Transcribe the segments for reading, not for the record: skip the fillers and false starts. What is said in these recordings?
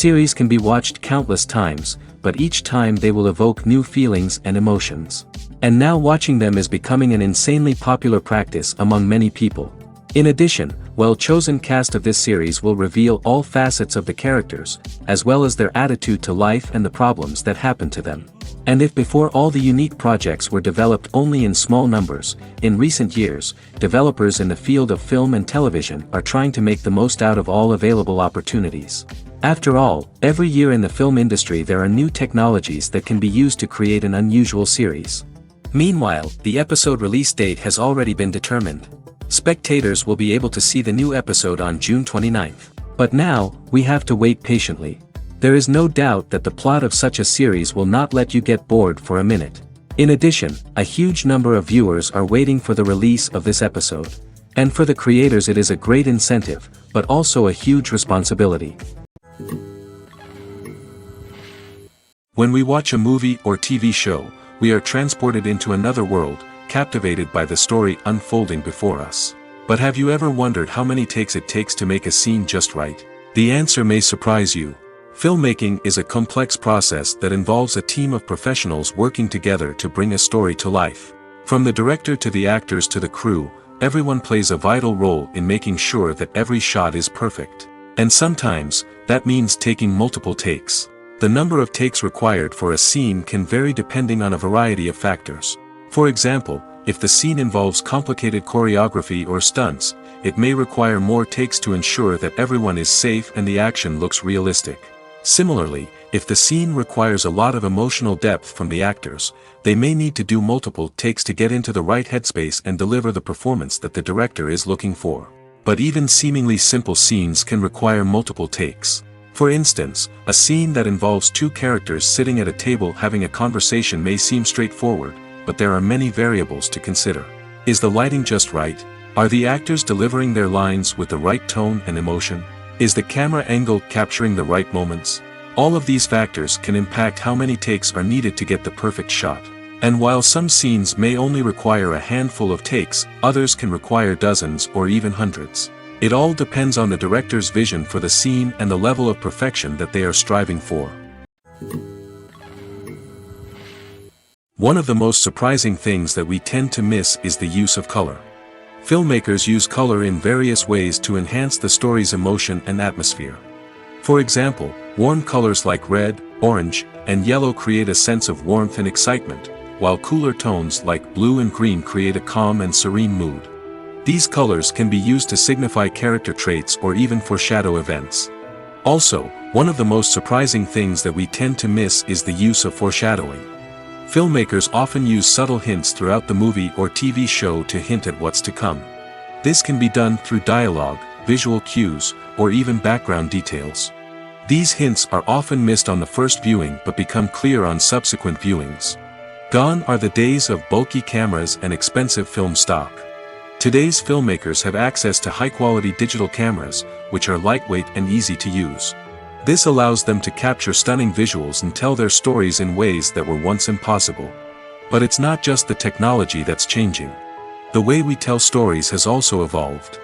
Series can be watched countless times, but each time they will evoke new feelings and emotions. And now watching them is becoming an insanely popular practice among many people. In addition, well-chosen cast of this series will reveal all facets of the characters, as well as their attitude to life and the problems that happen to them. And if before all the unique projects were developed only in small numbers, in recent years, developers in the field of film and television are trying to make the most out of all available opportunities. After all, every year in the film industry there are new technologies that can be used to create an unusual series. Meanwhile, the episode release date has already been determined. Spectators will be able to see the new episode on June 29th. But now, we have to wait patiently. There is no doubt that the plot of such a series will not let you get bored for a minute. In addition, a huge number of viewers are waiting for the release of this episode. And for the creators it is a great incentive, but also a huge responsibility. When we watch a movie or TV show, we are transported into another world, captivated by the story unfolding before us. But have you ever wondered how many takes it takes to make a scene just right? The answer may surprise you. Filmmaking is a complex process that involves a team of professionals working together to bring a story to life. From the director to the actors to the crew, everyone plays a vital role in making sure that every shot is perfect. And sometimes, that means taking multiple takes. The number of takes required for a scene can vary depending on a variety of factors. For example, if the scene involves complicated choreography or stunts, it may require more takes to ensure that everyone is safe and the action looks realistic. Similarly, if the scene requires a lot of emotional depth from the actors, they may need to do multiple takes to get into the right headspace and deliver the performance that the director is looking for. But even seemingly simple scenes can require multiple takes. For instance, a scene that involves two characters sitting at a table having a conversation may seem straightforward, but there are many variables to consider. Is the lighting just right? Are the actors delivering their lines with the right tone and emotion? Is the camera angle capturing the right moments? All of these factors can impact how many takes are needed to get the perfect shot. And while some scenes may only require a handful of takes, others can require dozens or even hundreds. It all depends on the director's vision for the scene and the level of perfection that they are striving for. One of the most surprising things that we tend to miss is the use of color. Filmmakers use color in various ways to enhance the story's emotion and atmosphere. For example, warm colors like red, orange, and yellow create a sense of warmth and excitement, while cooler tones like blue and green create a calm and serene mood. These colors can be used to signify character traits or even foreshadow events. Also, one of the most surprising things that we tend to miss is the use of foreshadowing. Filmmakers often use subtle hints throughout the movie or TV show to hint at what's to come. This can be done through dialogue, visual cues, or even background details. These hints are often missed on the first viewing but become clear on subsequent viewings. Gone are the days of bulky cameras and expensive film stock. Today's filmmakers have access to high-quality digital cameras, which are lightweight and easy to use. This allows them to capture stunning visuals and tell their stories in ways that were once impossible. But it's not just the technology that's changing. The way we tell stories has also evolved.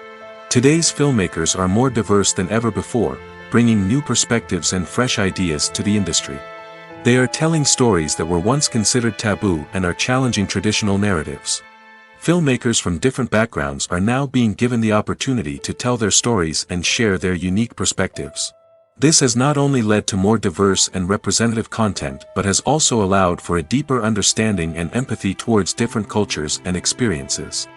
Today's filmmakers are more diverse than ever before, bringing new perspectives and fresh ideas to the industry. They are telling stories that were once considered taboo and are challenging traditional narratives. Filmmakers from different backgrounds are now being given the opportunity to tell their stories and share their unique perspectives. This has not only led to more diverse and representative content but has also allowed for a deeper understanding and empathy towards different cultures and experiences.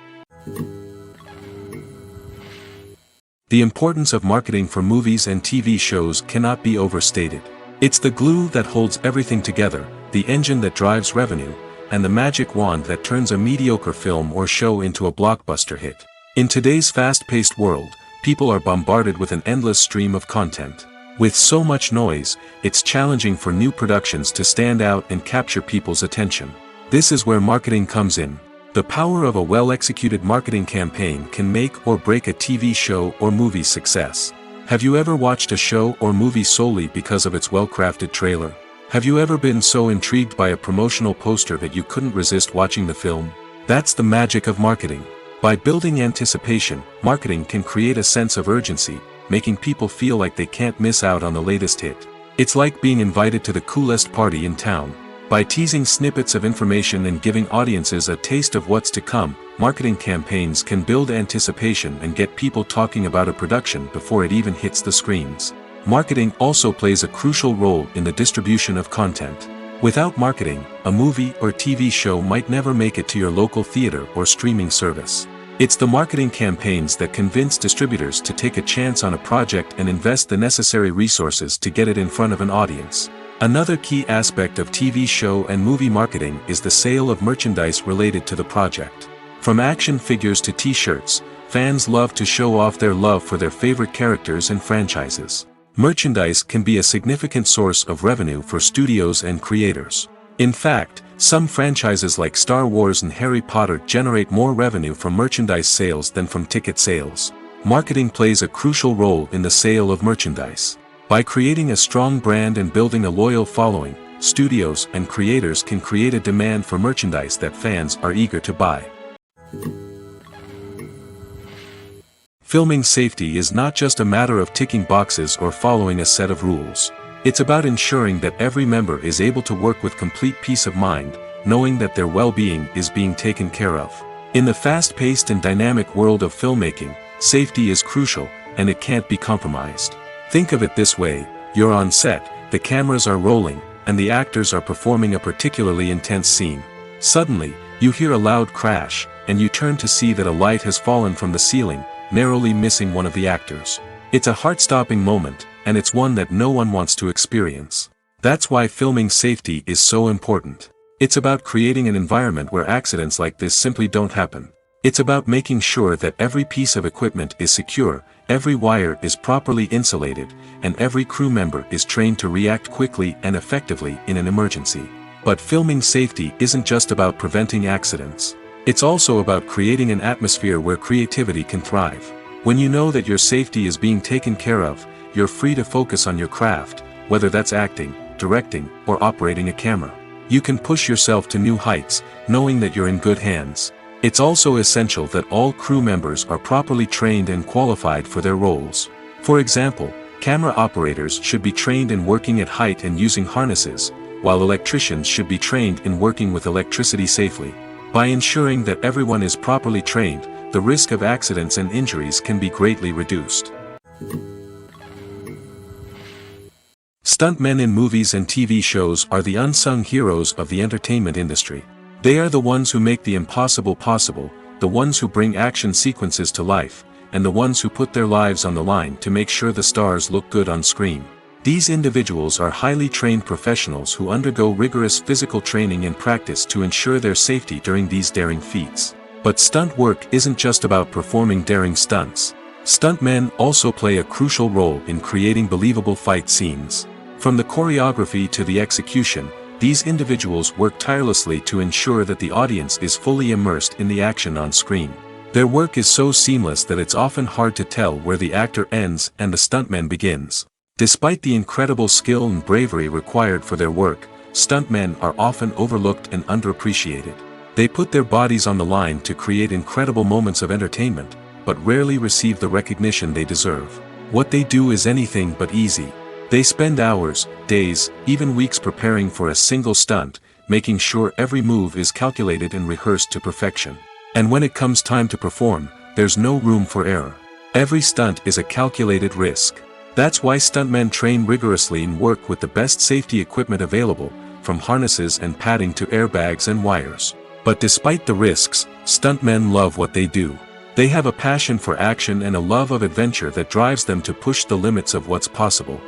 The importance of marketing for movies and TV shows cannot be overstated. It's the glue that holds everything together, the engine that drives revenue, and the magic wand that turns a mediocre film or show into a blockbuster hit. In today's fast-paced world, people are bombarded with an endless stream of content. With so much noise, it's challenging for new productions to stand out and capture people's attention. This is where marketing comes in. The power of a well-executed marketing campaign can make or break a TV show or movie's success. Have you ever watched a show or movie solely because of its well-crafted trailer? Have you ever been so intrigued by a promotional poster that you couldn't resist watching the film? That's the magic of marketing. By building anticipation, marketing can create a sense of urgency, making people feel like they can't miss out on the latest hit. It's like being invited to the coolest party in town. By teasing snippets of information and giving audiences a taste of what's to come, marketing campaigns can build anticipation and get people talking about a production before it even hits the screens. Marketing also plays a crucial role in the distribution of content. Without marketing, a movie or TV show might never make it to your local theater or streaming service. It's the marketing campaigns that convince distributors to take a chance on a project and invest the necessary resources to get it in front of an audience. Another key aspect of TV show and movie marketing is the sale of merchandise related to the project. From action figures to t-shirts, fans love to show off their love for their favorite characters and franchises. Merchandise can be a significant source of revenue for studios and creators. In fact, some franchises like Star Wars and Harry Potter generate more revenue from merchandise sales than from ticket sales. Marketing plays a crucial role in the sale of merchandise. By creating a strong brand and building a loyal following, studios and creators can create a demand for merchandise that fans are eager to buy. Filming safety is not just a matter of ticking boxes or following a set of rules. It's about ensuring that every member is able to work with complete peace of mind, knowing that their well-being is being taken care of. In the fast-paced and dynamic world of filmmaking, safety is crucial, and it can't be compromised. Think of it this way: you're on set, the cameras are rolling, and the actors are performing a particularly intense scene. Suddenly, you hear a loud crash, and you turn to see that a light has fallen from the ceiling, narrowly missing one of the actors. It's a heart-stopping moment, and it's one that no one wants to experience. That's why filming safety is so important. It's about creating an environment where accidents like this simply don't happen. It's about making sure that every piece of equipment is secure, every wire is properly insulated, and every crew member is trained to react quickly and effectively in an emergency. But filming safety isn't just about preventing accidents. It's also about creating an atmosphere where creativity can thrive. When you know that your safety is being taken care of, you're free to focus on your craft, whether that's acting, directing, or operating a camera. You can push yourself to new heights, knowing that you're in good hands. It's also essential that all crew members are properly trained and qualified for their roles. For example, camera operators should be trained in working at height and using harnesses, while electricians should be trained in working with electricity safely. By ensuring that everyone is properly trained, the risk of accidents and injuries can be greatly reduced. Stuntmen in movies and TV shows are the unsung heroes of the entertainment industry. They are the ones who make the impossible possible, the ones who bring action sequences to life, and the ones who put their lives on the line to make sure the stars look good on screen. These individuals are highly trained professionals who undergo rigorous physical training and practice to ensure their safety during these daring feats. But stunt work isn't just about performing daring stunts. Stuntmen also play a crucial role in creating believable fight scenes. From the choreography to the execution, these individuals work tirelessly to ensure that the audience is fully immersed in the action on screen. Their work is so seamless that it's often hard to tell where the actor ends and the stuntman begins. Despite the incredible skill and bravery required for their work, stuntmen are often overlooked and underappreciated. They put their bodies on the line to create incredible moments of entertainment, but rarely receive the recognition they deserve. What they do is anything but easy. They spend hours, days, even weeks preparing for a single stunt, making sure every move is calculated and rehearsed to perfection. And when it comes time to perform, there's no room for error. Every stunt is a calculated risk. That's why stuntmen train rigorously and work with the best safety equipment available, from harnesses and padding to airbags and wires. But despite the risks, stuntmen love what they do. They have a passion for action and a love of adventure that drives them to push the limits of what's possible.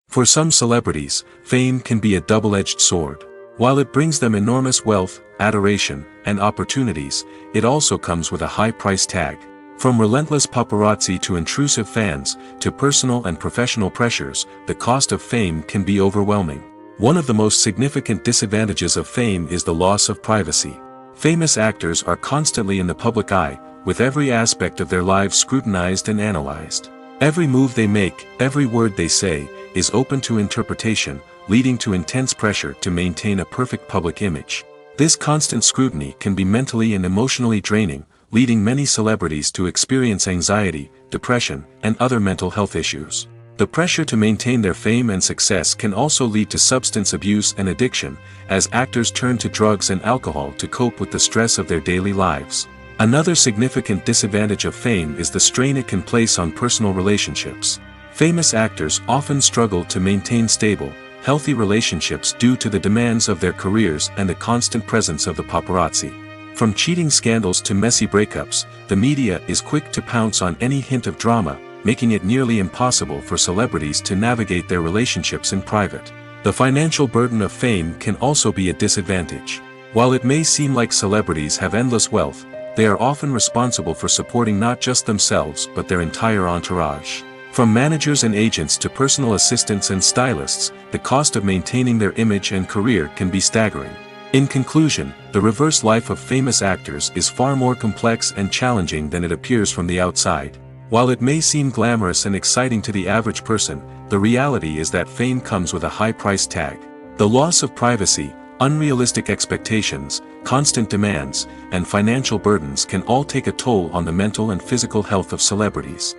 For some celebrities, fame can be a double-edged sword. While it brings them enormous wealth, adoration, and opportunities, it also comes with a high price tag. From relentless paparazzi to intrusive fans, to personal and professional pressures, the cost of fame can be overwhelming. One of the most significant disadvantages of fame is the loss of privacy. Famous actors are constantly in the public eye, with every aspect of their lives scrutinized and analyzed. Every move they make, every word they say, is open to interpretation, leading to intense pressure to maintain a perfect public image. This constant scrutiny can be mentally and emotionally draining, leading many celebrities to experience anxiety, depression, and other mental health issues. The pressure to maintain their fame and success can also lead to substance abuse and addiction, as actors turn to drugs and alcohol to cope with the stress of their daily lives. Another significant disadvantage of fame is the strain it can place on personal relationships. Famous actors often struggle to maintain stable, healthy relationships due to the demands of their careers and the constant presence of the paparazzi. From cheating scandals to messy breakups, the media is quick to pounce on any hint of drama, making it nearly impossible for celebrities to navigate their relationships in private. The financial burden of fame can also be a disadvantage. While it may seem like celebrities have endless wealth, they are often responsible for supporting not just themselves but their entire entourage. From managers and agents to personal assistants and stylists, the cost of maintaining their image and career can be staggering. In conclusion, the reverse life of famous actors is far more complex and challenging than it appears from the outside. While it may seem glamorous and exciting to the average person, the reality is that fame comes with a high price tag. The loss of privacy, unrealistic expectations, constant demands, and financial burdens can all take a toll on the mental and physical health of celebrities.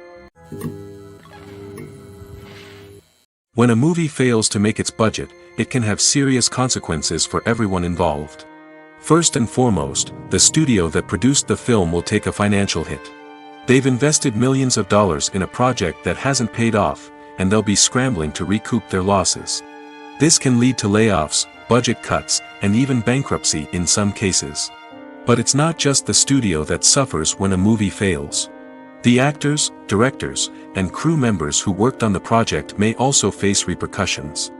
When a movie fails to make its budget, it can have serious consequences for everyone involved. First and foremost, the studio that produced the film will take a financial hit. They've invested millions of dollars in a project that hasn't paid off, and they'll be scrambling to recoup their losses. This can lead to layoffs, budget cuts, and even bankruptcy in some cases. But it's not just the studio that suffers when a movie fails. The actors, directors, and crew members who worked on the project may also face repercussions.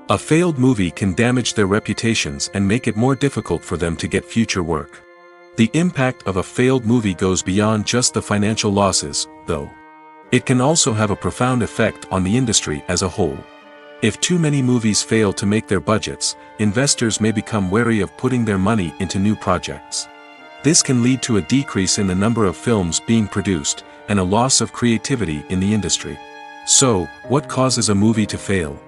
A failed movie can damage their reputations and make it more difficult for them to get future work. The impact of a failed movie goes beyond just the financial losses, though. It can also have a profound effect on the industry as a whole. If too many movies fail to make their budgets, investors may become wary of putting their money into new projects. This can lead to a decrease in the number of films being produced, and a loss of creativity in the industry. So, what causes a movie to fail?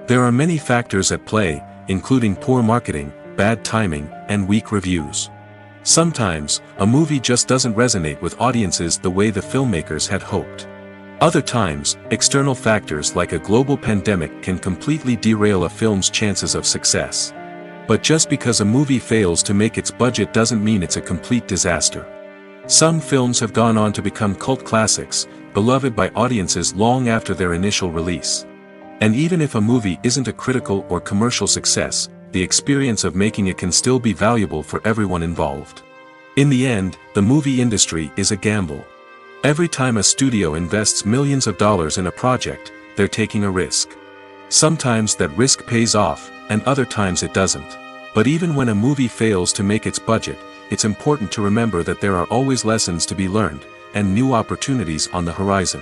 There are many factors at play, including poor marketing, bad timing, and weak reviews. Sometimes, a movie just doesn't resonate with audiences the way the filmmakers had hoped. Other times, external factors like a global pandemic can completely derail a film's chances of success. But just because a movie fails to make its budget doesn't mean it's a complete disaster. Some films have gone on to become cult classics, beloved by audiences long after their initial release. And even if a movie isn't a critical or commercial success, the experience of making it can still be valuable for everyone involved. In the end, the movie industry is a gamble. Every time a studio invests millions of dollars in a project, they're taking a risk. Sometimes that risk pays off, and other times it doesn't. But even when a movie fails to make its budget, it's important to remember that there are always lessons to be learned, and new opportunities on the horizon.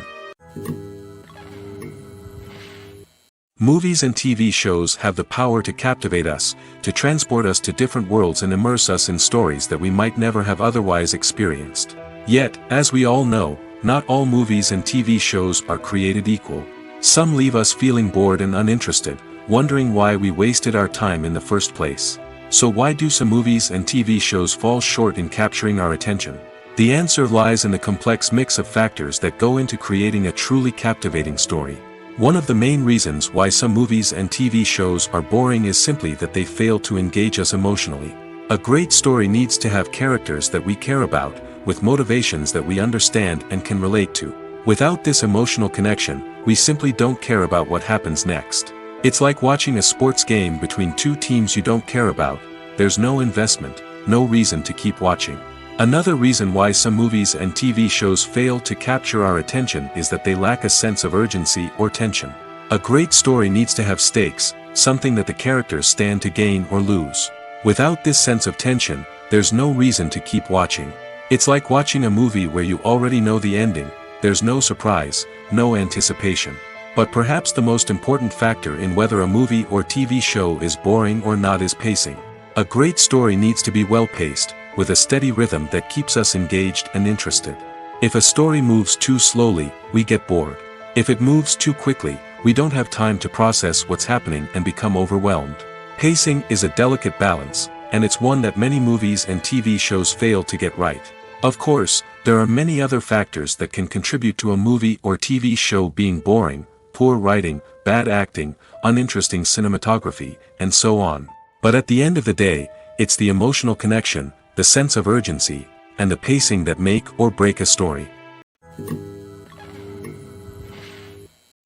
Movies and TV shows have the power to captivate us, to transport us to different worlds and immerse us in stories that we might never have otherwise experienced. Yet, as we all know, not all movies and TV shows are created equal. Some leave us feeling bored and uninterested, wondering why we wasted our time in the first place. So why do some movies and TV shows fall short in capturing our attention? The answer lies in the complex mix of factors that go into creating a truly captivating story. One of the main reasons why some movies and TV shows are boring is simply that they fail to engage us emotionally. A great story needs to have characters that we care about, with motivations that we understand and can relate to. Without this emotional connection, we simply don't care about what happens next. It's like watching a sports game between two teams you don't care about. There's no investment, no reason to keep watching. Another reason why some movies and TV shows fail to capture our attention is that they lack a sense of urgency or tension. A great story needs to have stakes, something that the characters stand to gain or lose. Without this sense of tension, there's no reason to keep watching. It's like watching a movie where you already know the ending. There's no surprise, no anticipation. But perhaps the most important factor in whether a movie or TV show is boring or not is pacing. A great story needs to be well-paced, with a steady rhythm that keeps us engaged and interested. If a story moves too slowly, we get bored. If it moves too quickly, we don't have time to process what's happening and become overwhelmed. Pacing is a delicate balance, and it's one that many movies and TV shows fail to get right. Of course, there are many other factors that can contribute to a movie or TV show being boring: poor writing, bad acting, uninteresting cinematography, and so on. But at the end of the day, it's the emotional connection, the sense of urgency, and the pacing that make or break a story.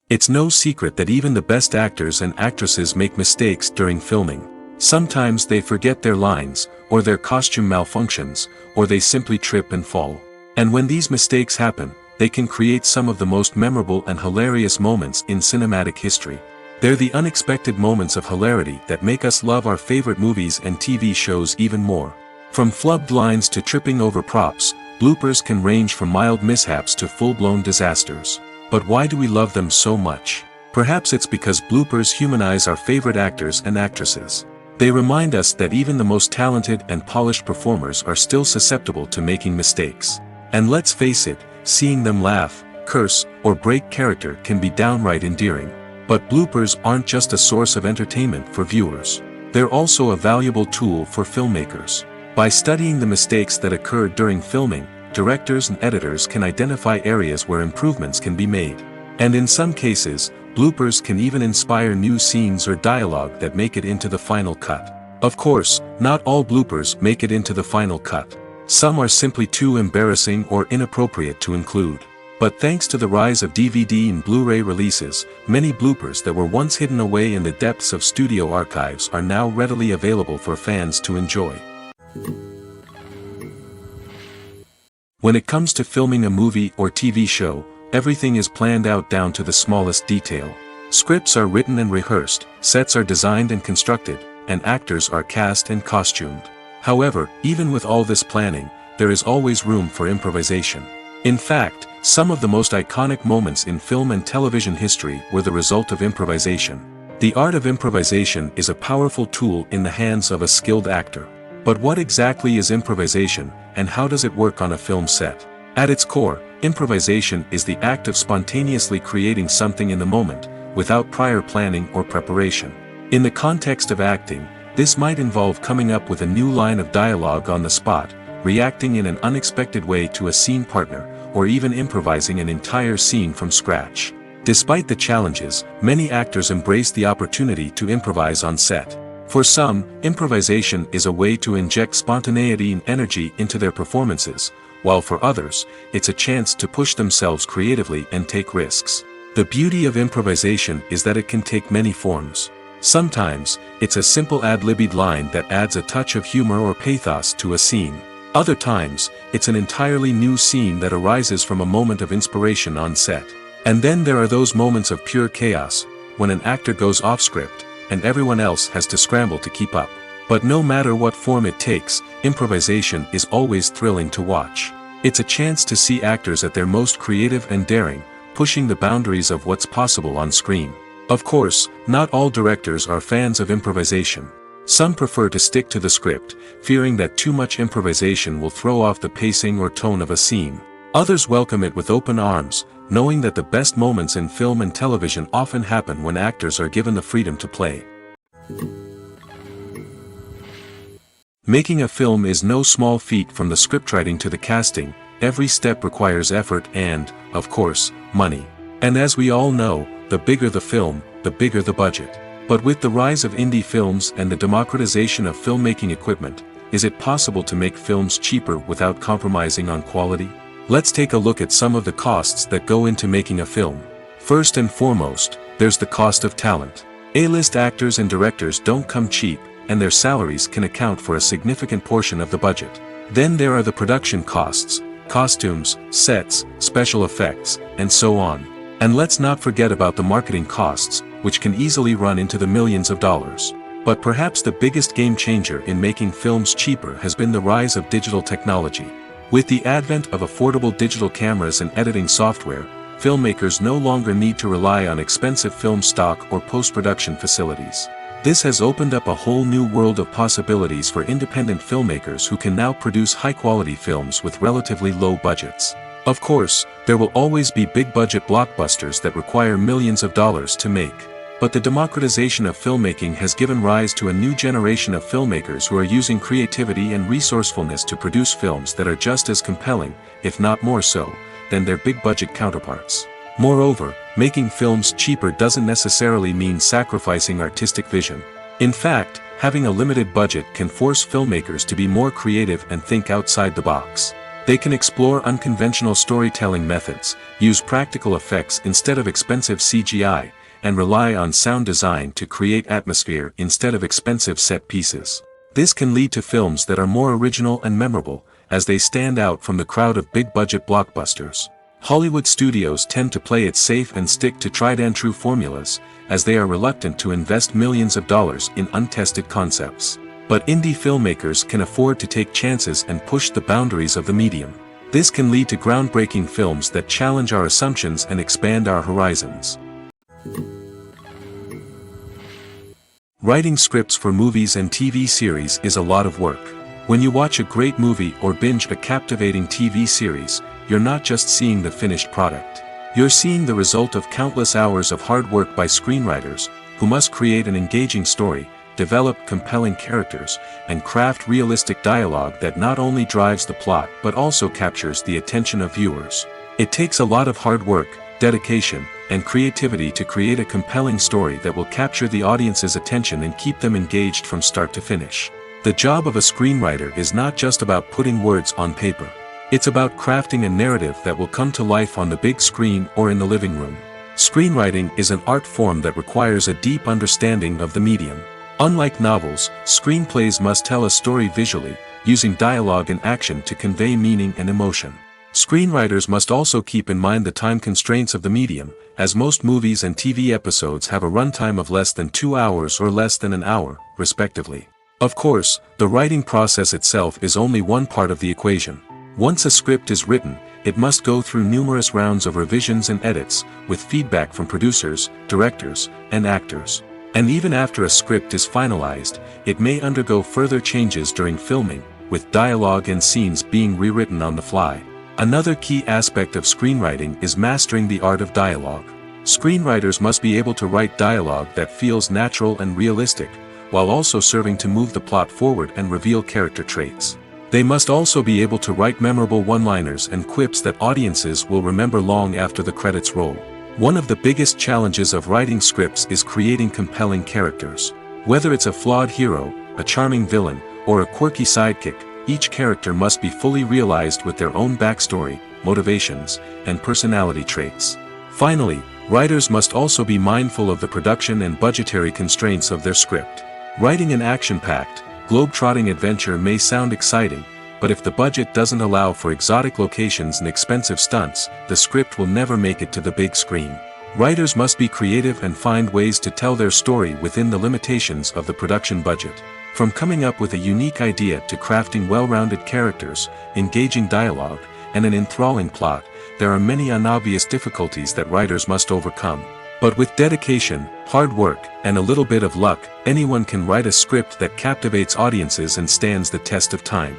It's no secret that even the best actors and actresses make mistakes during filming. Sometimes they forget their lines, or their costume malfunctions, or they simply trip and fall. And when these mistakes happen, they can create some of the most memorable and hilarious moments in cinematic history. They're the unexpected moments of hilarity that make us love our favorite movies and TV shows even more. From flubbed lines to tripping over props, bloopers can range from mild mishaps to full-blown disasters. But why do we love them so much? Perhaps it's because bloopers humanize our favorite actors and actresses. They remind us that even the most talented and polished performers are still susceptible to making mistakes. And let's face it, seeing them laugh, curse, or break character can be downright endearing. But bloopers aren't just a source of entertainment for viewers. They're also a valuable tool for filmmakers. By studying the mistakes that occurred during filming, directors and editors can identify areas where improvements can be made. And in some cases, bloopers can even inspire new scenes or dialogue that make it into the final cut. Of course, not all bloopers make it into the final cut. Some are simply too embarrassing or inappropriate to include. But thanks to the rise of DVD and Blu-ray releases, many bloopers that were once hidden away in the depths of studio archives are now readily available for fans to enjoy. When it comes to filming a movie or TV show, everything is planned out down to the smallest detail. Scripts are written and rehearsed, sets are designed and constructed, and actors are cast and costumed. However, even with all this planning, there is always room for improvisation. In fact, some of the most iconic moments in film and television history were the result of improvisation. The art of improvisation is a powerful tool in the hands of a skilled actor. But what exactly is improvisation, and how does it work on a film set? At its core, improvisation is the act of spontaneously creating something in the moment, without prior planning or preparation. In the context of acting, this might involve coming up with a new line of dialogue on the spot, reacting in an unexpected way to a scene partner, or even improvising an entire scene from scratch. Despite the challenges, many actors embrace the opportunity to improvise on set. For some, improvisation is a way to inject spontaneity and energy into their performances, while for others, it's a chance to push themselves creatively and take risks. The beauty of improvisation is that it can take many forms. Sometimes, it's a simple ad-libbed line that adds a touch of humor or pathos to a scene. Other times, it's an entirely new scene that arises from a moment of inspiration on set. And then there are those moments of pure chaos, when an actor goes off script, and everyone else has to scramble to keep up. But no matter what form it takes, improvisation is always thrilling to watch. It's a chance to see actors at their most creative and daring, pushing the boundaries of what's possible on screen. Of course, not all directors are fans of improvisation. Some prefer to stick to the script, fearing that too much improvisation will throw off the pacing or tone of a scene. Others welcome it with open arms, knowing that the best moments in film and television often happen when actors are given the freedom to play. Making a film is no small feat. From the scriptwriting to the casting, every step requires effort and, of course, money. And as we all know, the bigger the film, the bigger the budget. But with the rise of indie films and the democratization of filmmaking equipment, is it possible to make films cheaper without compromising on quality? Let's take a look at some of the costs that go into making a film. First and foremost, there's the cost of talent. A-list actors and directors don't come cheap, and their salaries can account for a significant portion of the budget. Then there are the production costs, costumes, sets, special effects, and so on. And let's not forget about the marketing costs, which can easily run into the millions of dollars. But perhaps the biggest game changer in making films cheaper has been the rise of digital technology. With the advent of affordable digital cameras and editing software, filmmakers no longer need to rely on expensive film stock or post-production facilities. This has opened up a whole new world of possibilities for independent filmmakers who can now produce high-quality films with relatively low budgets. Of course, there will always be big-budget blockbusters that require millions of dollars to make. But the democratization of filmmaking has given rise to a new generation of filmmakers who are using creativity and resourcefulness to produce films that are just as compelling, if not more so, than their big-budget counterparts. Moreover, making films cheaper doesn't necessarily mean sacrificing artistic vision. In fact, having a limited budget can force filmmakers to be more creative and think outside the box. They can explore unconventional storytelling methods, use practical effects instead of expensive CGI, and rely on sound design to create atmosphere instead of expensive set pieces. This can lead to films that are more original and memorable, as they stand out from the crowd of big-budget blockbusters. Hollywood studios tend to play it safe and stick to tried-and-true formulas, as they are reluctant to invest millions of dollars in untested concepts. But indie filmmakers can afford to take chances and push the boundaries of the medium. This can lead to groundbreaking films that challenge our assumptions and expand our horizons. Writing scripts for movies and TV series is a lot of work. When you watch a great movie or binge a captivating TV series, you're not just seeing the finished product. You're seeing the result of countless hours of hard work by screenwriters, who must create an engaging story, develop compelling characters, and craft realistic dialogue that not only drives the plot but also captures the attention of viewers. It takes a lot of hard work, dedication, and creativity to create a compelling story that will capture the audience's attention and keep them engaged from start to finish. The job of a screenwriter is not just about putting words on paper. It's about crafting a narrative that will come to life on the big screen or in the living room. Screenwriting is an art form that requires a deep understanding of the medium. Unlike novels, screenplays must tell a story visually, using dialogue and action to convey meaning and emotion. Screenwriters must also keep in mind the time constraints of the medium, as most movies and TV episodes have a runtime of less than 2 hours or less than an hour, respectively. Of course, the writing process itself is only one part of the equation. Once a script is written, it must go through numerous rounds of revisions and edits, with feedback from producers, directors, and actors. And even after a script is finalized, it may undergo further changes during filming, with dialogue and scenes being rewritten on the fly. Another key aspect of screenwriting is mastering the art of dialogue. Screenwriters must be able to write dialogue that feels natural and realistic, while also serving to move the plot forward and reveal character traits. They must also be able to write memorable one-liners and quips that audiences will remember long after the credits roll. One of the biggest challenges of writing scripts is creating compelling characters. Whether it's a flawed hero, a charming villain, or a quirky sidekick, each character must be fully realized with their own backstory, motivations, and personality traits. Finally, writers must also be mindful of the production and budgetary constraints of their script. Writing an action-packed, globe-trotting adventure may sound exciting, but if the budget doesn't allow for exotic locations and expensive stunts, the script will never make it to the big screen. Writers must be creative and find ways to tell their story within the limitations of the production budget. From coming up with a unique idea to crafting well-rounded characters, engaging dialogue, and an enthralling plot, there are many unobvious difficulties that writers must overcome. But with dedication, hard work, and a little bit of luck, anyone can write a script that captivates audiences and stands the test of time.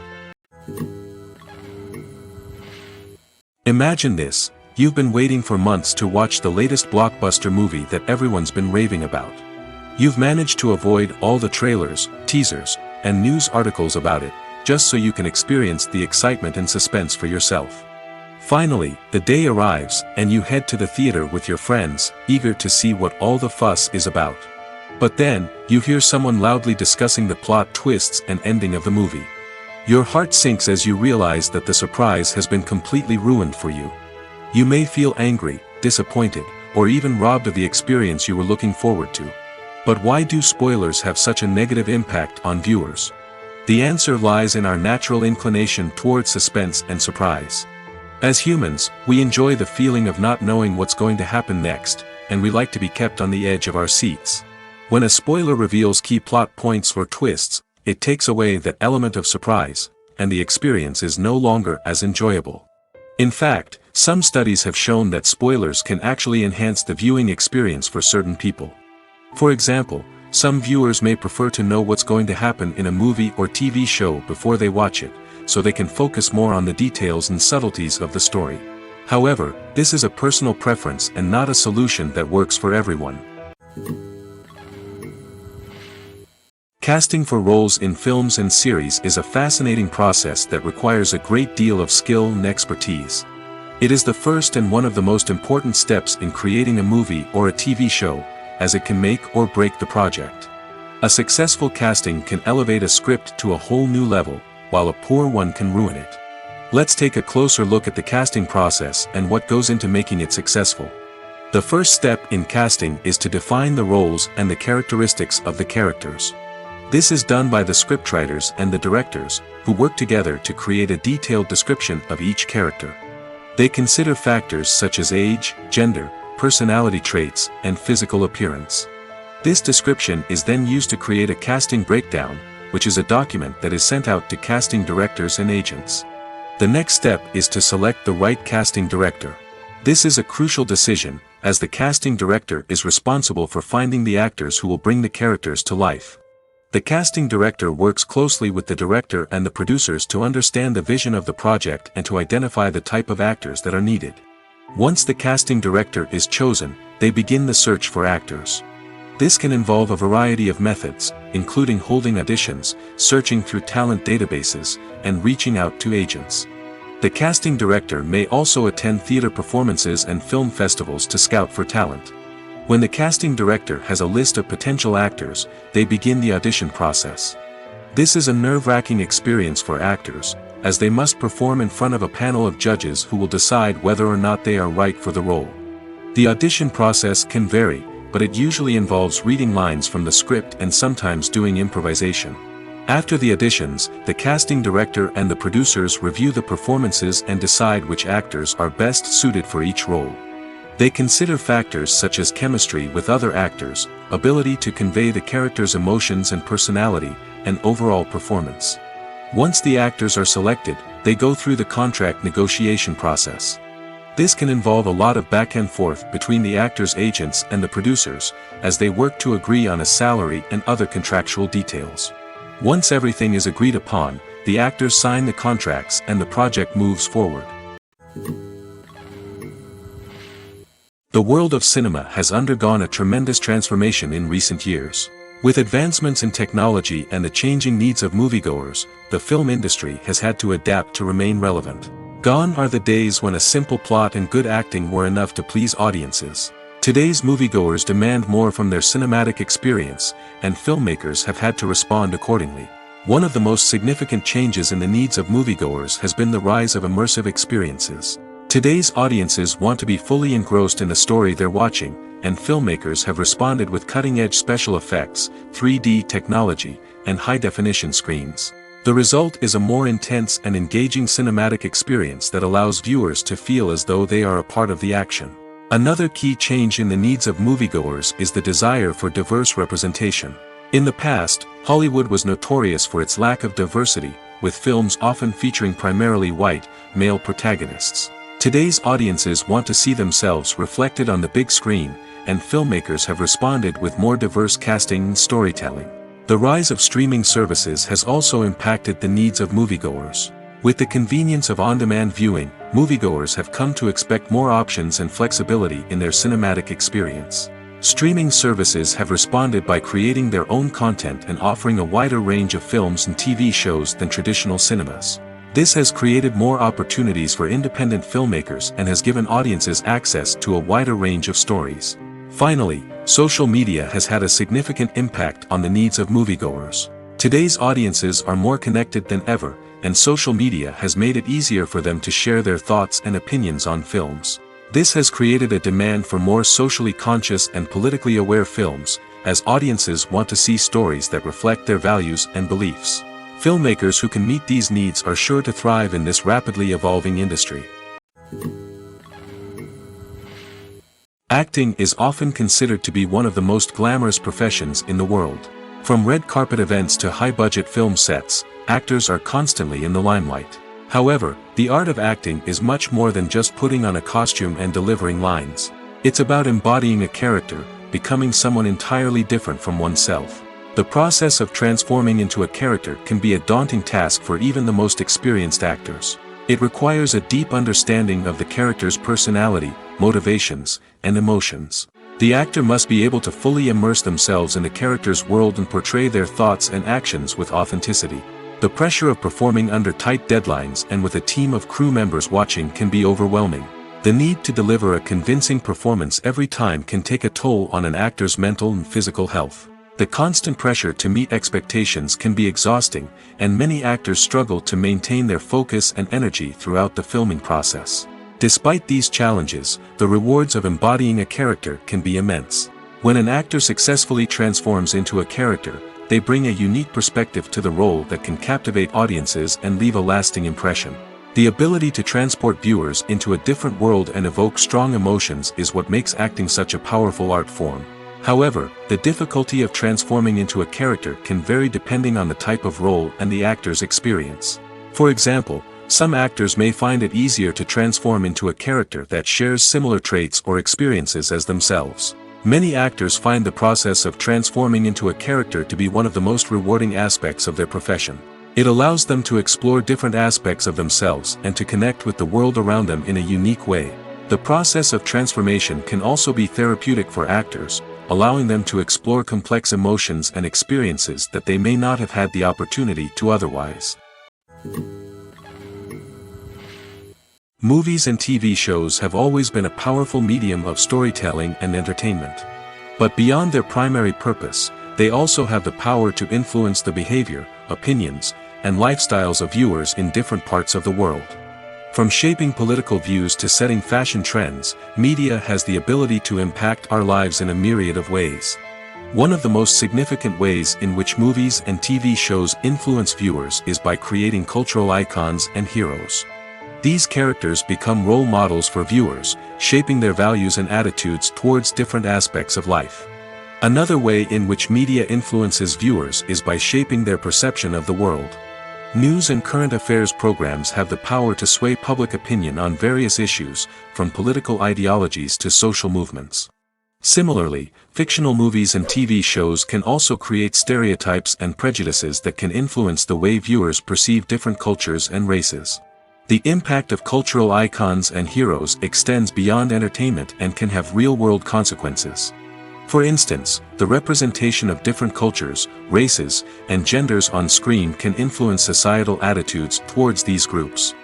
Imagine this: you've been waiting for months to watch the latest blockbuster movie that everyone's been raving about. You've managed to avoid all the trailers, teasers, and news articles about it, just so you can experience the excitement and suspense for yourself. Finally, the day arrives, and you head to the theater with your friends, eager to see what all the fuss is about. But then, you hear someone loudly discussing the plot twists and ending of the movie. Your heart sinks as you realize that the surprise has been completely ruined for you. You may feel angry, disappointed, or even robbed of the experience you were looking forward to. But why do spoilers have such a negative impact on viewers? The answer lies in our natural inclination toward suspense and surprise. As humans, we enjoy the feeling of not knowing what's going to happen next, and we like to be kept on the edge of our seats. When a spoiler reveals key plot points or twists, it takes away that element of surprise, and the experience is no longer as enjoyable. In fact, some studies have shown that spoilers can actually enhance the viewing experience for certain people. For example, some viewers may prefer to know what's going to happen in a movie or TV show before they watch it, so they can focus more on the details and subtleties of the story. However, this is a personal preference and not a solution that works for everyone. Casting for roles in films and series is a fascinating process that requires a great deal of skill and expertise. It is the first and one of the most important steps in creating a movie or a TV show, as it can make or break the project. A successful casting can elevate a script to a whole new level, while a poor one can ruin it. Let's take a closer look at the casting process and what goes into making it successful. The first step in casting is to define the roles and the characteristics of the characters. This is done by the scriptwriters and the directors, who work together to create a detailed description of each character. They consider factors such as age, gender, personality traits, and physical appearance. This description is then used to create a casting breakdown, which is a document that is sent out to casting directors and agents. The next step is to select the right casting director. This is a crucial decision, as the casting director is responsible for finding the actors who will bring the characters to life. The casting director works closely with the director and the producers to understand the vision of the project and to identify the type of actors that are needed. Once the casting director is chosen, they begin the search for actors. This can involve a variety of methods, including holding auditions, searching through talent databases, and reaching out to agents. The casting director may also attend theater performances and film festivals to scout for talent. When the casting director has a list of potential actors, they begin the audition process. This is a nerve-wracking experience for actors, as they must perform in front of a panel of judges who will decide whether or not they are right for the role. The audition process can vary, but it usually involves reading lines from the script and sometimes doing improvisation. After the auditions, the casting director and the producers review the performances and decide which actors are best suited for each role. They consider factors such as chemistry with other actors, ability to convey the character's emotions and personality, and overall performance. Once the actors are selected, they go through the contract negotiation process. This can involve a lot of back and forth between the actors' agents and the producers, as they work to agree on a salary and other contractual details. Once everything is agreed upon, the actors sign the contracts and the project moves forward. The world of cinema has undergone a tremendous transformation in recent years. With advancements in technology and the changing needs of moviegoers, the film industry has had to adapt to remain relevant. Gone are the days when a simple plot and good acting were enough to please audiences. Today's moviegoers demand more from their cinematic experience, and filmmakers have had to respond accordingly. One of the most significant changes in the needs of moviegoers has been the rise of immersive experiences. Today's audiences want to be fully engrossed in the story they're watching, and filmmakers have responded with cutting-edge special effects, 3D technology, and high-definition screens. The result is a more intense and engaging cinematic experience that allows viewers to feel as though they are a part of the action. Another key change in the needs of moviegoers is the desire for diverse representation. In the past, Hollywood was notorious for its lack of diversity, with films often featuring primarily white, male protagonists. Today's audiences want to see themselves reflected on the big screen, and filmmakers have responded with more diverse casting and storytelling. The rise of streaming services has also impacted the needs of moviegoers. With the convenience of on-demand viewing, moviegoers have come to expect more options and flexibility in their cinematic experience. Streaming services have responded by creating their own content and offering a wider range of films and TV shows than traditional cinemas. This has created more opportunities for independent filmmakers and has given audiences access to a wider range of stories. Finally, social media has had a significant impact on the needs of moviegoers. Today's audiences are more connected than ever, and social media has made it easier for them to share their thoughts and opinions on films. This has created a demand for more socially conscious and politically aware films, as audiences want to see stories that reflect their values and beliefs. Filmmakers who can meet these needs are sure to thrive in this rapidly evolving industry. Acting is often considered to be one of the most glamorous professions in the world. From red carpet events to high-budget film sets, actors are constantly in the limelight. However, the art of acting is much more than just putting on a costume and delivering lines. It's about embodying a character, becoming someone entirely different from oneself. The process of transforming into a character can be a daunting task for even the most experienced actors. It requires a deep understanding of the character's personality, motivations, and emotions. The actor must be able to fully immerse themselves in the character's world and portray their thoughts and actions with authenticity. The pressure of performing under tight deadlines and with a team of crew members watching can be overwhelming. The need to deliver a convincing performance every time can take a toll on an actor's mental and physical health. The constant pressure to meet expectations can be exhausting, and many actors struggle to maintain their focus and energy throughout the filming process. Despite these challenges, the rewards of embodying a character can be immense. When an actor successfully transforms into a character, they bring a unique perspective to the role that can captivate audiences and leave a lasting impression. The ability to transport viewers into a different world and evoke strong emotions is what makes acting such a powerful art form. However, the difficulty of transforming into a character can vary depending on the type of role and the actor's experience. For example, some actors may find it easier to transform into a character that shares similar traits or experiences as themselves. Many actors find the process of transforming into a character to be one of the most rewarding aspects of their profession. It allows them to explore different aspects of themselves and to connect with the world around them in a unique way. The process of transformation can also be therapeutic for actors, allowing them to explore complex emotions and experiences that they may not have had the opportunity to otherwise. Movies and TV shows have always been a powerful medium of storytelling and entertainment. But beyond their primary purpose, they also have the power to influence the behavior, opinions, and lifestyles of viewers in different parts of the world. From shaping political views to setting fashion trends, media has the ability to impact our lives in a myriad of ways. One of the most significant ways in which movies and TV shows influence viewers is by creating cultural icons and heroes. These characters become role models for viewers, shaping their values and attitudes towards different aspects of life. Another way in which media influences viewers is by shaping their perception of the world. News and current affairs programs have the power to sway public opinion on various issues, from political ideologies to social movements. Similarly, fictional movies and TV shows can also create stereotypes and prejudices that can influence the way viewers perceive different cultures and races. The impact of cultural icons and heroes extends beyond entertainment and can have real-world consequences. For instance, the representation of different cultures, races, and genders on screen can influence societal attitudes towards these groups.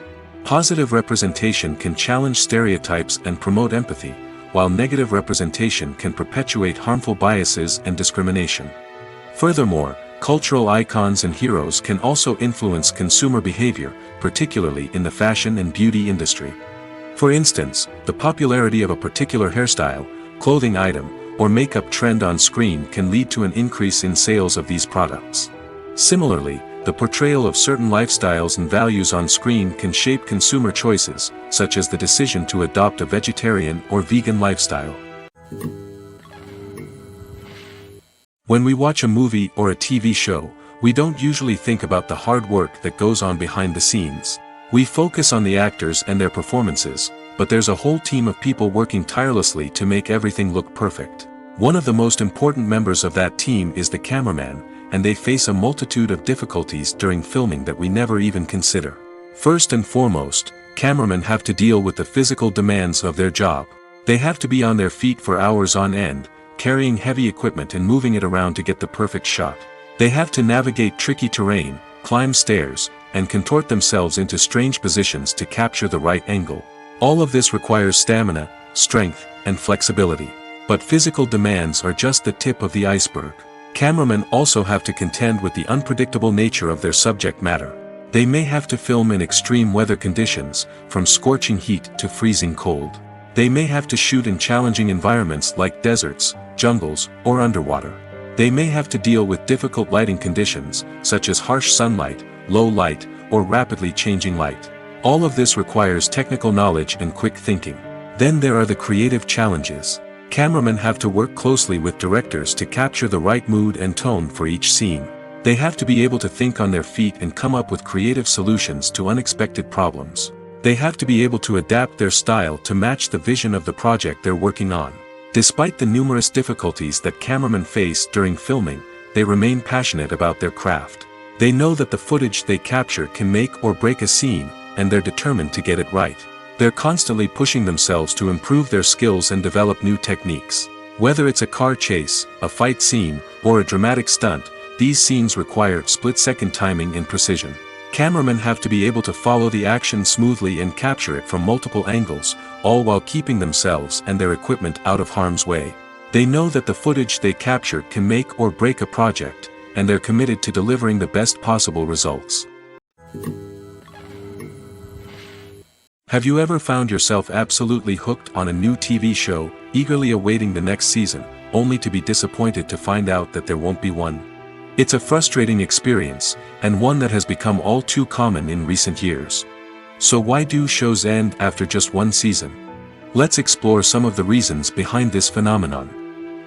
Positive representation can challenge stereotypes and promote empathy, while negative representation can perpetuate harmful biases and discrimination. Furthermore, cultural icons and heroes can also influence consumer behavior, particularly in the fashion and beauty industry. For instance, the popularity of a particular hairstyle, clothing item, or makeup trend on screen can lead to an increase in sales of these products. Similarly, the portrayal of certain lifestyles and values on screen can shape consumer choices, such as the decision to adopt a vegetarian or vegan lifestyle. When we watch a movie or a TV show, we don't usually think about the hard work that goes on behind the scenes. We focus on the actors and their performances, but there's a whole team of people working tirelessly to make everything look perfect. One of the most important members of that team is the cameraman, and they face a multitude of difficulties during filming that we never even consider. First and foremost, cameramen have to deal with the physical demands of their job. They have to be on their feet for hours on end, carrying heavy equipment and moving it around to get the perfect shot. They have to navigate tricky terrain, climb stairs, and contort themselves into strange positions to capture the right angle. All of this requires stamina, strength, and flexibility. But physical demands are just the tip of the iceberg. Cameramen also have to contend with the unpredictable nature of their subject matter. They may have to film in extreme weather conditions, from scorching heat to freezing cold. They may have to shoot in challenging environments like deserts, jungles, or underwater. They may have to deal with difficult lighting conditions, such as harsh sunlight, low light, or rapidly changing light. All of this requires technical knowledge and quick thinking. Then there are the creative challenges. Cameramen have to work closely with directors to capture the right mood and tone for each scene. They have to be able to think on their feet and come up with creative solutions to unexpected problems. They have to be able to adapt their style to match the vision of the project they're working on. Despite the numerous difficulties that cameramen face during filming, they remain passionate about their craft. They know that the footage they capture can make or break a scene, and they're determined to get it right. They're constantly pushing themselves to improve their skills and develop new techniques. Whether it's a car chase, a fight scene, or a dramatic stunt, these scenes require split-second timing and precision. Cameramen have to be able to follow the action smoothly and capture it from multiple angles, all while keeping themselves and their equipment out of harm's way. They know that the footage they capture can make or break a project, and they're committed to delivering the best possible results. Have you ever found yourself absolutely hooked on a new TV show, eagerly awaiting the next season, only to be disappointed to find out that there won't be one? It's a frustrating experience, and one that has become all too common in recent years. So why do shows end after just one season? Let's explore some of the reasons behind this phenomenon.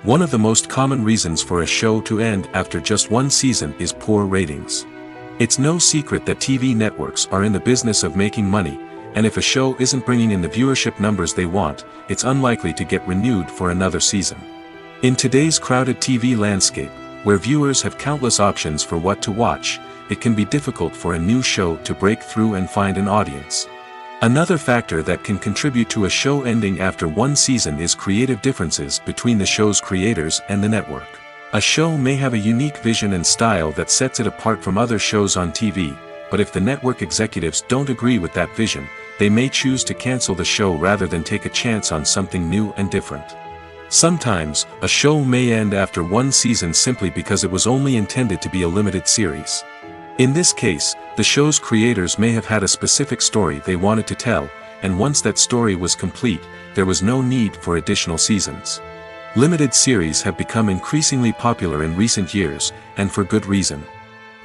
One of the most common reasons for a show to end after just one season is poor ratings. It's no secret that TV networks are in the business of making money, and if a show isn't bringing in the viewership numbers they want, it's unlikely to get renewed for another season. In today's crowded TV landscape, where viewers have countless options for what to watch, it can be difficult for a new show to break through and find an audience. Another factor that can contribute to a show ending after one season is creative differences between the show's creators and the network. A show may have a unique vision and style that sets it apart from other shows on TV, but if the network executives don't agree with that vision, they may choose to cancel the show rather than take a chance on something new and different. Sometimes, a show may end after one season simply because it was only intended to be a limited series. In this case, the show's creators may have had a specific story they wanted to tell, and once that story was complete, there was no need for additional seasons. Limited series have become increasingly popular in recent years, and for good reason.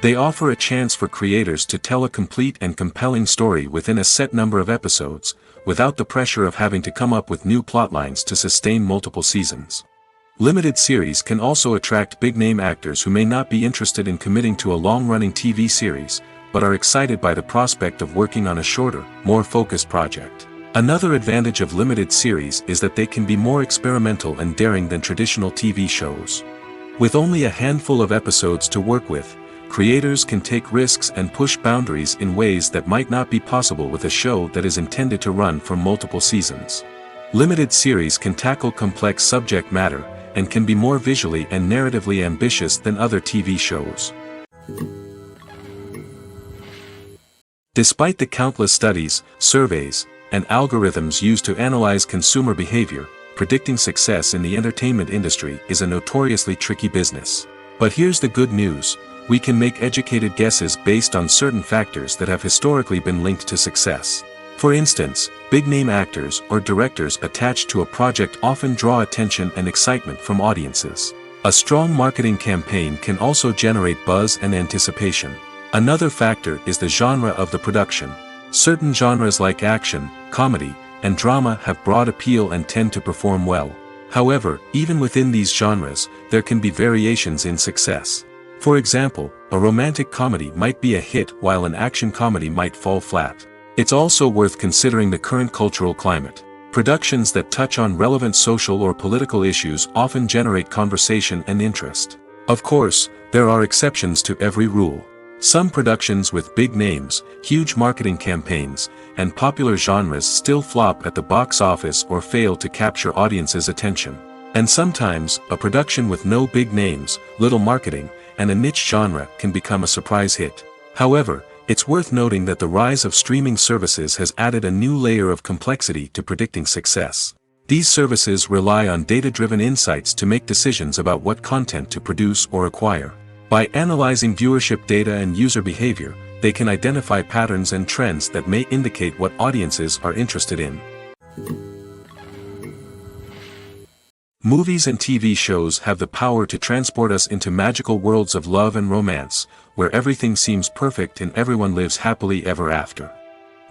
They offer a chance for creators to tell a complete and compelling story within a set number of episodes, without the pressure of having to come up with new plotlines to sustain multiple seasons. Limited series can also attract big-name actors who may not be interested in committing to a long-running TV series, but are excited by the prospect of working on a shorter, more focused project. Another advantage of limited series is that they can be more experimental and daring than traditional TV shows. With only a handful of episodes to work with, creators can take risks and push boundaries in ways that might not be possible with a show that is intended to run for multiple seasons. Limited series can tackle complex subject matter, and can be more visually and narratively ambitious than other TV shows. Despite the countless studies, surveys, and algorithms used to analyze consumer behavior, predicting success in the entertainment industry is a notoriously tricky business. But here's the good news: we can make educated guesses based on certain factors that have historically been linked to success. For instance, big-name actors or directors attached to a project often draw attention and excitement from audiences. A strong marketing campaign can also generate buzz and anticipation. Another factor is the genre of the production. Certain genres like action, comedy, and drama have broad appeal and tend to perform well. However, even within these genres, there can be variations in success. For example, a romantic comedy might be a hit while an action comedy might fall flat. It's also worth considering the current cultural climate. Productions that touch on relevant social or political issues often generate conversation and interest. Of course, there are exceptions to every rule. Some productions with big names, huge marketing campaigns, and popular genres still flop at the box office or fail to capture audiences' attention. And sometimes, a production with no big names, little marketing, and a niche genre can become a surprise hit. However, it's worth noting that the rise of streaming services has added a new layer of complexity to predicting success. These services rely on data-driven insights to make decisions about what content to produce or acquire. By analyzing viewership data and user behavior, they can identify patterns and trends that may indicate what audiences are interested in. Movies and TV shows have the power to transport us into magical worlds of love and romance, where everything seems perfect and everyone lives happily ever after.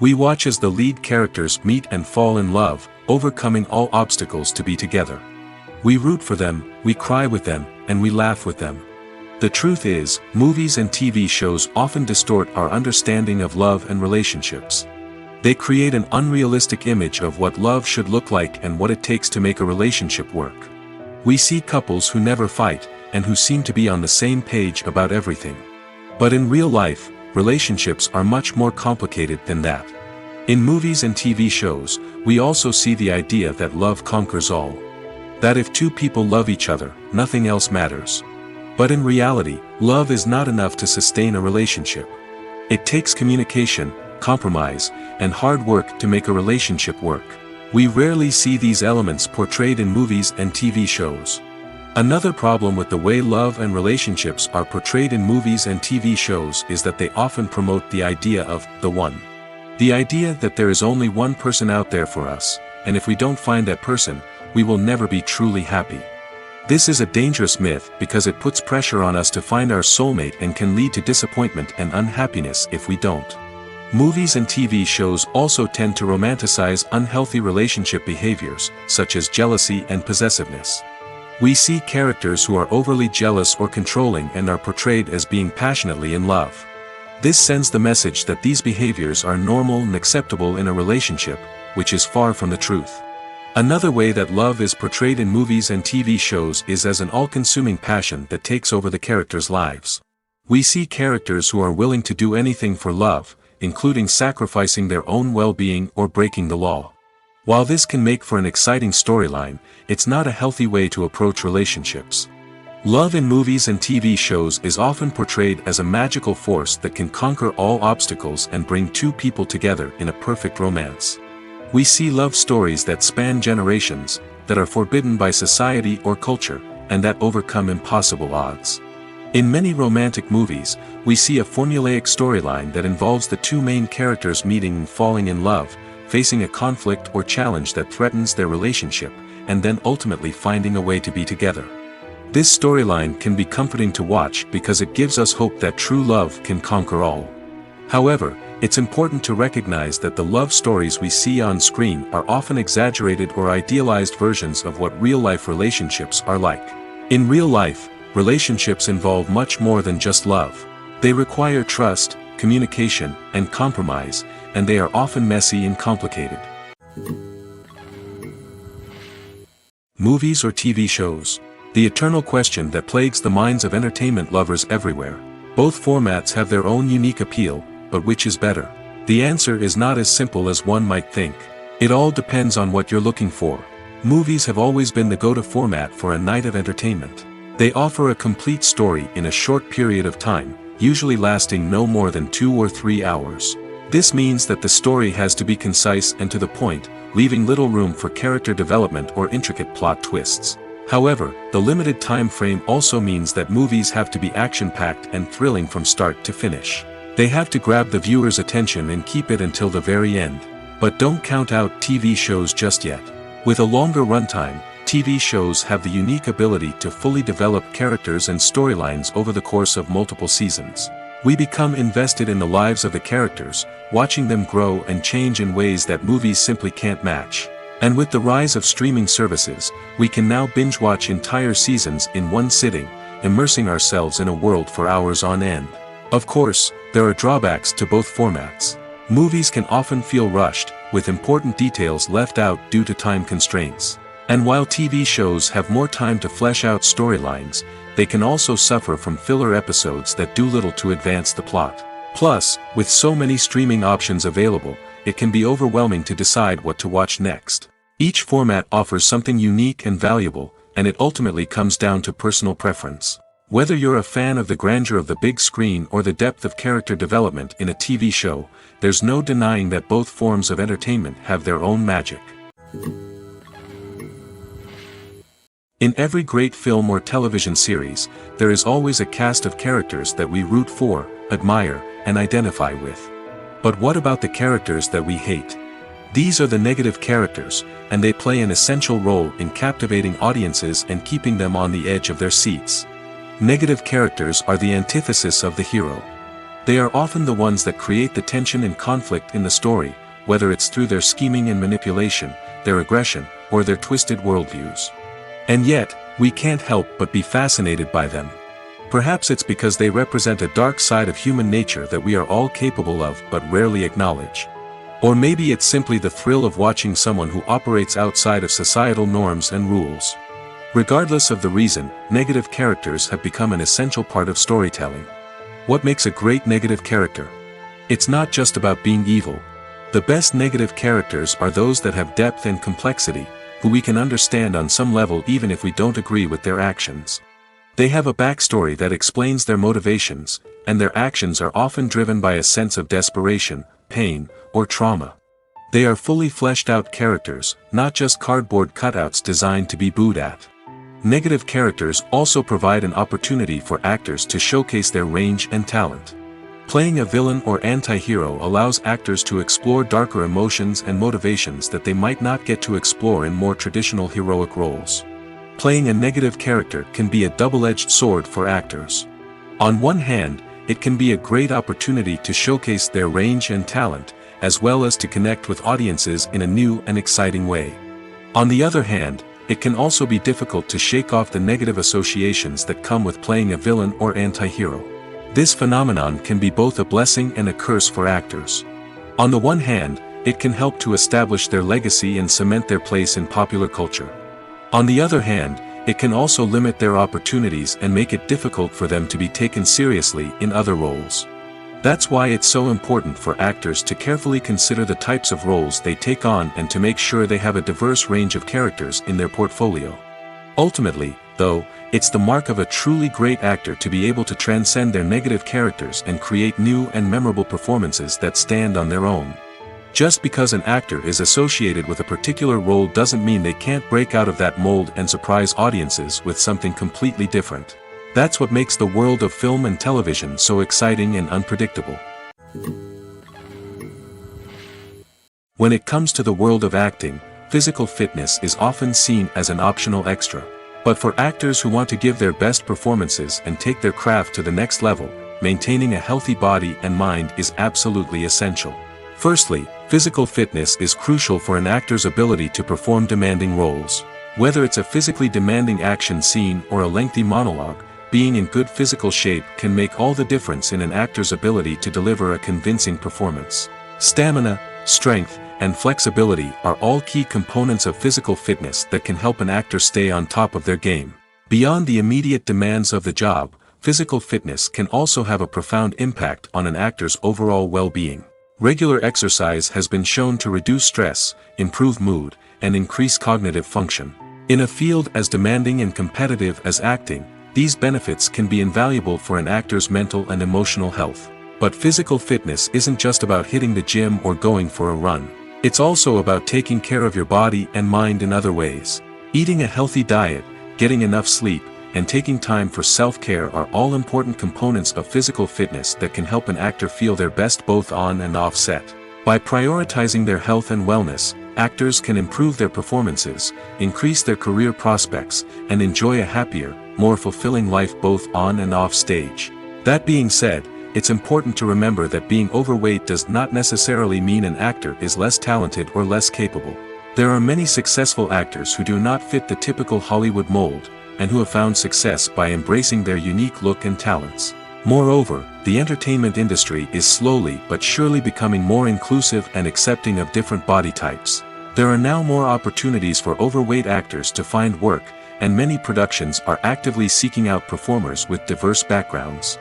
We watch as the lead characters meet and fall in love, overcoming all obstacles to be together. We root for them, we cry with them, and we laugh with them. The truth is, movies and TV shows often distort our understanding of love and relationships. They create an unrealistic image of what love should look like and what it takes to make a relationship work. We see couples who never fight, and who seem to be on the same page about everything. But in real life, relationships are much more complicated than that. In movies and TV shows, we also see the idea that love conquers all. That if two people love each other, nothing else matters. But in reality, love is not enough to sustain a relationship. It takes communication, compromise, and hard work to make a relationship work. We rarely see these elements portrayed in movies and TV shows. Another problem with the way love and relationships are portrayed in movies and TV shows is that they often promote the idea of the one. The idea that there is only one person out there for us, and if we don't find that person, we will never be truly happy. This is a dangerous myth because it puts pressure on us to find our soulmate and can lead to disappointment and unhappiness if we don't. Movies and TV shows also tend to romanticize unhealthy relationship behaviors, such as jealousy and possessiveness. We see characters who are overly jealous or controlling and are portrayed as being passionately in love. This sends the message that these behaviors are normal and acceptable in a relationship, which is far from the truth. Another way that love is portrayed in movies and TV shows is as an all-consuming passion that takes over the characters' lives. We see characters who are willing to do anything for love, including sacrificing their own well-being or breaking the law. While this can make for an exciting storyline, it's not a healthy way to approach relationships. Love in movies and TV shows is often portrayed as a magical force that can conquer all obstacles and bring two people together in a perfect romance. We see love stories that span generations, that are forbidden by society or culture, and that overcome impossible odds. In many romantic movies, we see a formulaic storyline that involves the two main characters meeting and falling in love, facing a conflict or challenge that threatens their relationship, and then ultimately finding a way to be together. This storyline can be comforting to watch because it gives us hope that true love can conquer all. However, it's important to recognize that the love stories we see on screen are often exaggerated or idealized versions of what real-life relationships are like. In real life, relationships involve much more than just love. They require trust, communication, and compromise, and they are often messy and complicated. Movies or TV shows? The eternal question that plagues the minds of entertainment lovers everywhere. Both formats have their own unique appeal, but which is better? The answer is not as simple as one might think. It all depends on what you're looking for. Movies have always been the go-to format for a night of entertainment. They offer a complete story in a short period of time, usually lasting no more than 2 or 3 hours. This means that the story has to be concise and to the point, leaving little room for character development or intricate plot twists. However, the limited time frame also means that movies have to be action-packed and thrilling from start to finish. They have to grab the viewer's attention and keep it until the very end. But don't count out TV shows just yet. With a longer runtime, TV shows have the unique ability to fully develop characters and storylines over the course of multiple seasons. We become invested in the lives of the characters, watching them grow and change in ways that movies simply can't match. And with the rise of streaming services, we can now binge-watch entire seasons in one sitting, immersing ourselves in a world for hours on end. Of course, there are drawbacks to both formats. Movies can often feel rushed, with important details left out due to time constraints. And while TV shows have more time to flesh out storylines, they can also suffer from filler episodes that do little to advance the plot. Plus, with so many streaming options available, it can be overwhelming to decide what to watch next. Each format offers something unique and valuable, and it ultimately comes down to personal preference. Whether you're a fan of the grandeur of the big screen or the depth of character development in a TV show, there's no denying that both forms of entertainment have their own magic. In every great film or television series, there is always a cast of characters that we root for, admire, and identify with. But what about the characters that we hate? These are the negative characters, and they play an essential role in captivating audiences and keeping them on the edge of their seats. Negative characters are the antithesis of the hero. They are often the ones that create the tension and conflict in the story, whether it's through their scheming and manipulation, their aggression, or their twisted worldviews. And yet, we can't help but be fascinated by them. Perhaps it's because they represent a dark side of human nature that we are all capable of but rarely acknowledge. Or maybe it's simply the thrill of watching someone who operates outside of societal norms and rules. Regardless of the reason, negative characters have become an essential part of storytelling. What makes a great negative character? It's not just about being evil. The best negative characters are those that have depth and complexity, who we can understand on some level even if we don't agree with their actions. They have a backstory that explains their motivations, and their actions are often driven by a sense of desperation, pain, or trauma. They are fully fleshed out characters, not just cardboard cutouts designed to be booed at. Negative characters also provide an opportunity for actors to showcase their range and talent. Playing a villain or anti-hero allows actors to explore darker emotions and motivations that they might not get to explore in more traditional heroic roles. Playing a negative character can be a double-edged sword for actors. On one hand, it can be a great opportunity to showcase their range and talent, as well as to connect with audiences in a new and exciting way. On the other hand, it can also be difficult to shake off the negative associations that come with playing a villain or anti-hero. This phenomenon can be both a blessing and a curse for actors. On the one hand, it can help to establish their legacy and cement their place in popular culture. On the other hand, it can also limit their opportunities and make it difficult for them to be taken seriously in other roles. That's why it's so important for actors to carefully consider the types of roles they take on and to make sure they have a diverse range of characters in their portfolio. Ultimately, though, it's the mark of a truly great actor to be able to transcend their negative characters and create new and memorable performances that stand on their own. Just because an actor is associated with a particular role doesn't mean they can't break out of that mold and surprise audiences with something completely different. That's what makes the world of film and television so exciting and unpredictable. When it comes to the world of acting, physical fitness is often seen as an optional extra. But for actors who want to give their best performances and take their craft to the next level, maintaining a healthy body and mind is absolutely essential. Firstly, physical fitness is crucial for an actor's ability to perform demanding roles. Whether it's a physically demanding action scene or a lengthy monologue, being in good physical shape can make all the difference in an actor's ability to deliver a convincing performance. Stamina, strength, and flexibility are all key components of physical fitness that can help an actor stay on top of their game. Beyond the immediate demands of the job, physical fitness can also have a profound impact on an actor's overall well-being. Regular exercise has been shown to reduce stress, improve mood, and increase cognitive function. In a field as demanding and competitive as acting, these benefits can be invaluable for an actor's mental and emotional health. But physical fitness isn't just about hitting the gym or going for a run. It's also about taking care of your body and mind in other ways. Eating a healthy diet, getting enough sleep, and taking time for self-care are all important components of physical fitness that can help an actor feel their best both on and off set. By prioritizing their health and wellness, actors can improve their performances, increase their career prospects, and enjoy a happier, more fulfilling life both on and off stage. That being said, it's important to remember that being overweight does not necessarily mean an actor is less talented or less capable. There are many successful actors who do not fit the typical Hollywood mold, and who have found success by embracing their unique look and talents. Moreover, the entertainment industry is slowly but surely becoming more inclusive and accepting of different body types. There are now more opportunities for overweight actors to find work, and many productions are actively seeking out performers with diverse backgrounds.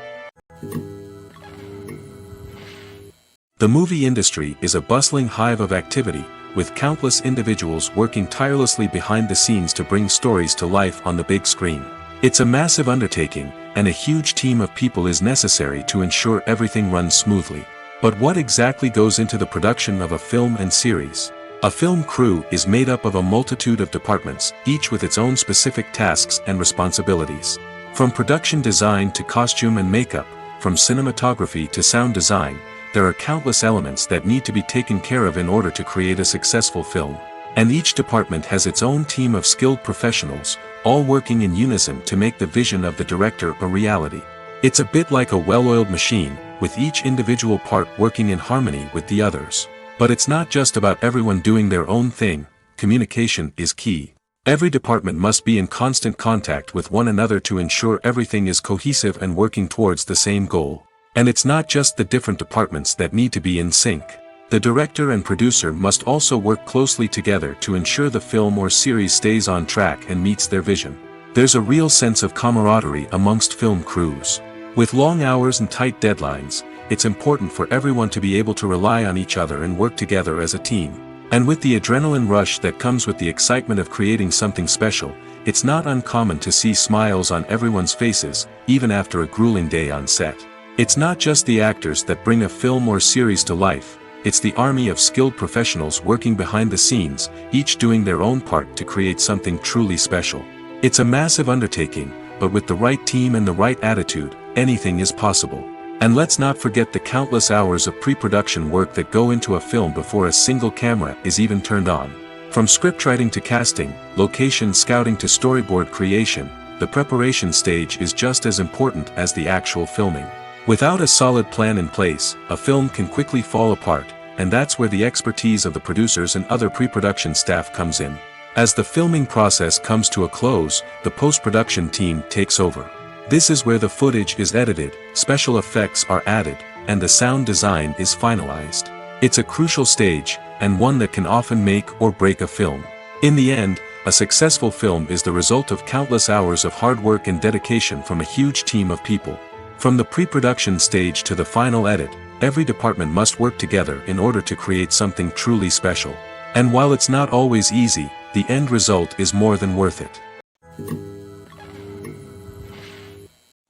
The movie industry is a bustling hive of activity, with countless individuals working tirelessly behind the scenes to bring stories to life on the big screen. It's a massive undertaking, and a huge team of people is necessary to ensure everything runs smoothly. But what exactly goes into the production of a film and series? A film crew is made up of a multitude of departments, each with its own specific tasks and responsibilities. From production design to costume and makeup, from cinematography to sound design, there are countless elements that need to be taken care of in order to create a successful film. And each department has its own team of skilled professionals, all working in unison to make the vision of the director a reality. It's a bit like a well-oiled machine, with each individual part working in harmony with the others. But it's not just about everyone doing their own thing. Communication is key. Every department must be in constant contact with one another to ensure everything is cohesive and working towards the same goal. And it's not just the different departments that need to be in sync. The director and producer must also work closely together to ensure the film or series stays on track and meets their vision. There's a real sense of camaraderie amongst film crews. With long hours and tight deadlines, it's important for everyone to be able to rely on each other and work together as a team. And with the adrenaline rush that comes with the excitement of creating something special, it's not uncommon to see smiles on everyone's faces, even after a grueling day on set. It's not just the actors that bring a film or series to life, it's the army of skilled professionals working behind the scenes, each doing their own part to create something truly special. It's a massive undertaking, but with the right team and the right attitude, anything is possible. And let's not forget the countless hours of pre-production work that go into a film before a single camera is even turned on. From scriptwriting to casting, location scouting to storyboard creation, the preparation stage is just as important as the actual filming. Without a solid plan in place, a film can quickly fall apart, and that's where the expertise of the producers and other pre-production staff comes in. As the filming process comes to a close, the post-production team takes over. This is where the footage is edited, special effects are added, and the sound design is finalized. It's a crucial stage, and one that can often make or break a film. In the end, a successful film is the result of countless hours of hard work and dedication from a huge team of people. From the pre-production stage to the final edit, every department must work together in order to create something truly special. And while it's not always easy, the end result is more than worth it.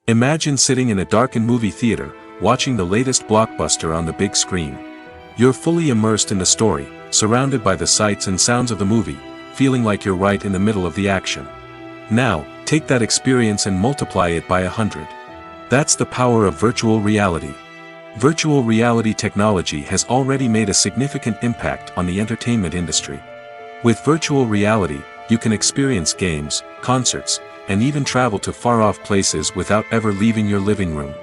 Imagine sitting in a darkened movie theater, watching the latest blockbuster on the big screen. You're fully immersed in the story, surrounded by the sights and sounds of the movie, feeling like you're right in the middle of the action. Now, take that experience and multiply it by 100. That's the power of virtual reality. Virtual reality technology has already made a significant impact on the entertainment industry. With virtual reality, you can experience games, concerts, and even travel to far-off places without ever leaving your living room.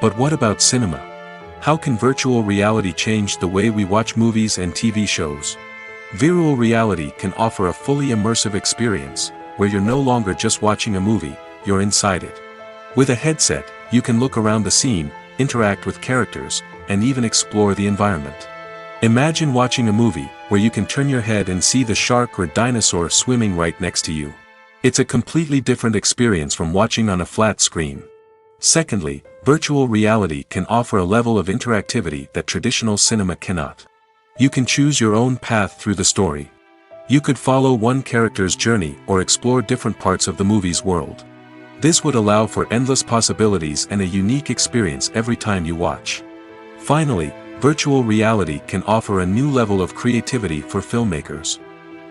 But what about cinema? How can virtual reality change the way we watch movies and TV shows? Virtual reality can offer a fully immersive experience, where you're no longer just watching a movie, you're inside it. With a headset, you can look around the scene, interact with characters, and even explore the environment. Imagine watching a movie where you can turn your head and see the shark or dinosaur swimming right next to you. It's a completely different experience from watching on a flat screen. Secondly, virtual reality can offer a level of interactivity that traditional cinema cannot. You can choose your own path through the story. You could follow one character's journey or explore different parts of the movie's world. This would allow for endless possibilities and a unique experience every time you watch. Finally, virtual reality can offer a new level of creativity for filmmakers.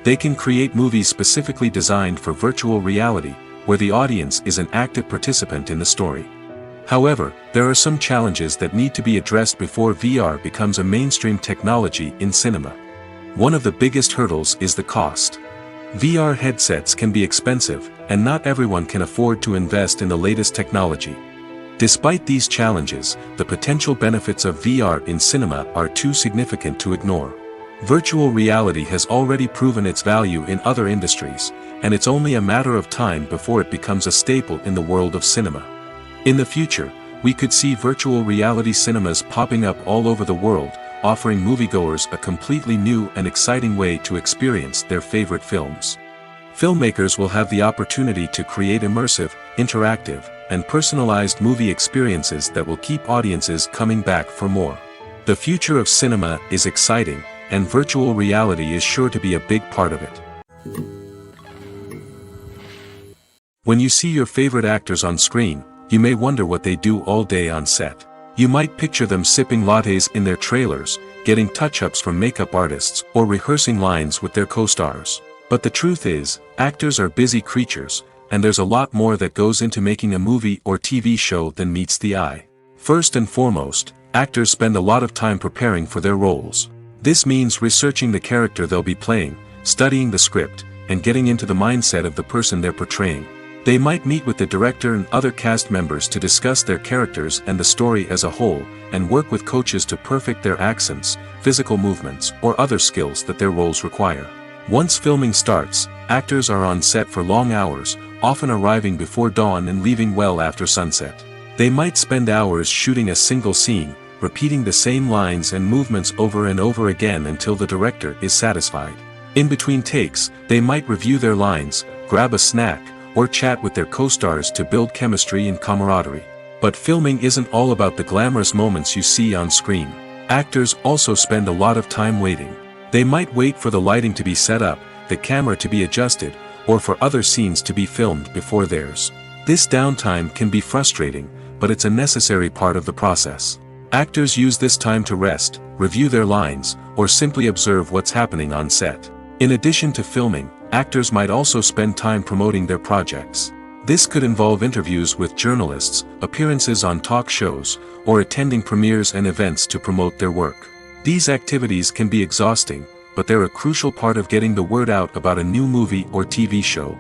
They can create movies specifically designed for virtual reality, where the audience is an active participant in the story. However, there are some challenges that need to be addressed before VR becomes a mainstream technology in cinema. One of the biggest hurdles is the cost. VR headsets can be expensive, and not everyone can afford to invest in the latest technology. Despite these challenges, the potential benefits of VR in cinema are too significant to ignore. Virtual reality has already proven its value in other industries, and it's only a matter of time before it becomes a staple in the world of cinema. In the future, we could see virtual reality cinemas popping up all over the world, offering moviegoers a completely new and exciting way to experience their favorite films. Filmmakers will have the opportunity to create immersive, interactive, and personalized movie experiences that will keep audiences coming back for more. The future of cinema is exciting, and virtual reality is sure to be a big part of it. When you see your favorite actors on screen, you may wonder what they do all day on set. You might picture them sipping lattes in their trailers, getting touch-ups from makeup artists, or rehearsing lines with their co-stars. But the truth is, actors are busy creatures, and there's a lot more that goes into making a movie or TV show than meets the eye. First and foremost, actors spend a lot of time preparing for their roles. This means researching the character they'll be playing, studying the script, and getting into the mindset of the person they're portraying. They might meet with the director and other cast members to discuss their characters and the story as a whole, and work with coaches to perfect their accents, physical movements, or other skills that their roles require. Once filming starts, actors are on set for long hours, often arriving before dawn and leaving well after sunset. They might spend hours shooting a single scene, repeating the same lines and movements over and over again until the director is satisfied. In between takes, they might review their lines, grab a snack, or chat with their co-stars to build chemistry and camaraderie. But filming isn't all about the glamorous moments you see on screen. Actors also spend a lot of time waiting. They might wait for the lighting to be set up, the camera to be adjusted, or for other scenes to be filmed before theirs. This downtime can be frustrating, but it's a necessary part of the process. Actors use this time to rest, review their lines, or simply observe what's happening on set. In addition to filming, actors might also spend time promoting their projects. This could involve interviews with journalists, appearances on talk shows, or attending premieres and events to promote their work. These activities can be exhausting, but they're a crucial part of getting the word out about a new movie or TV show.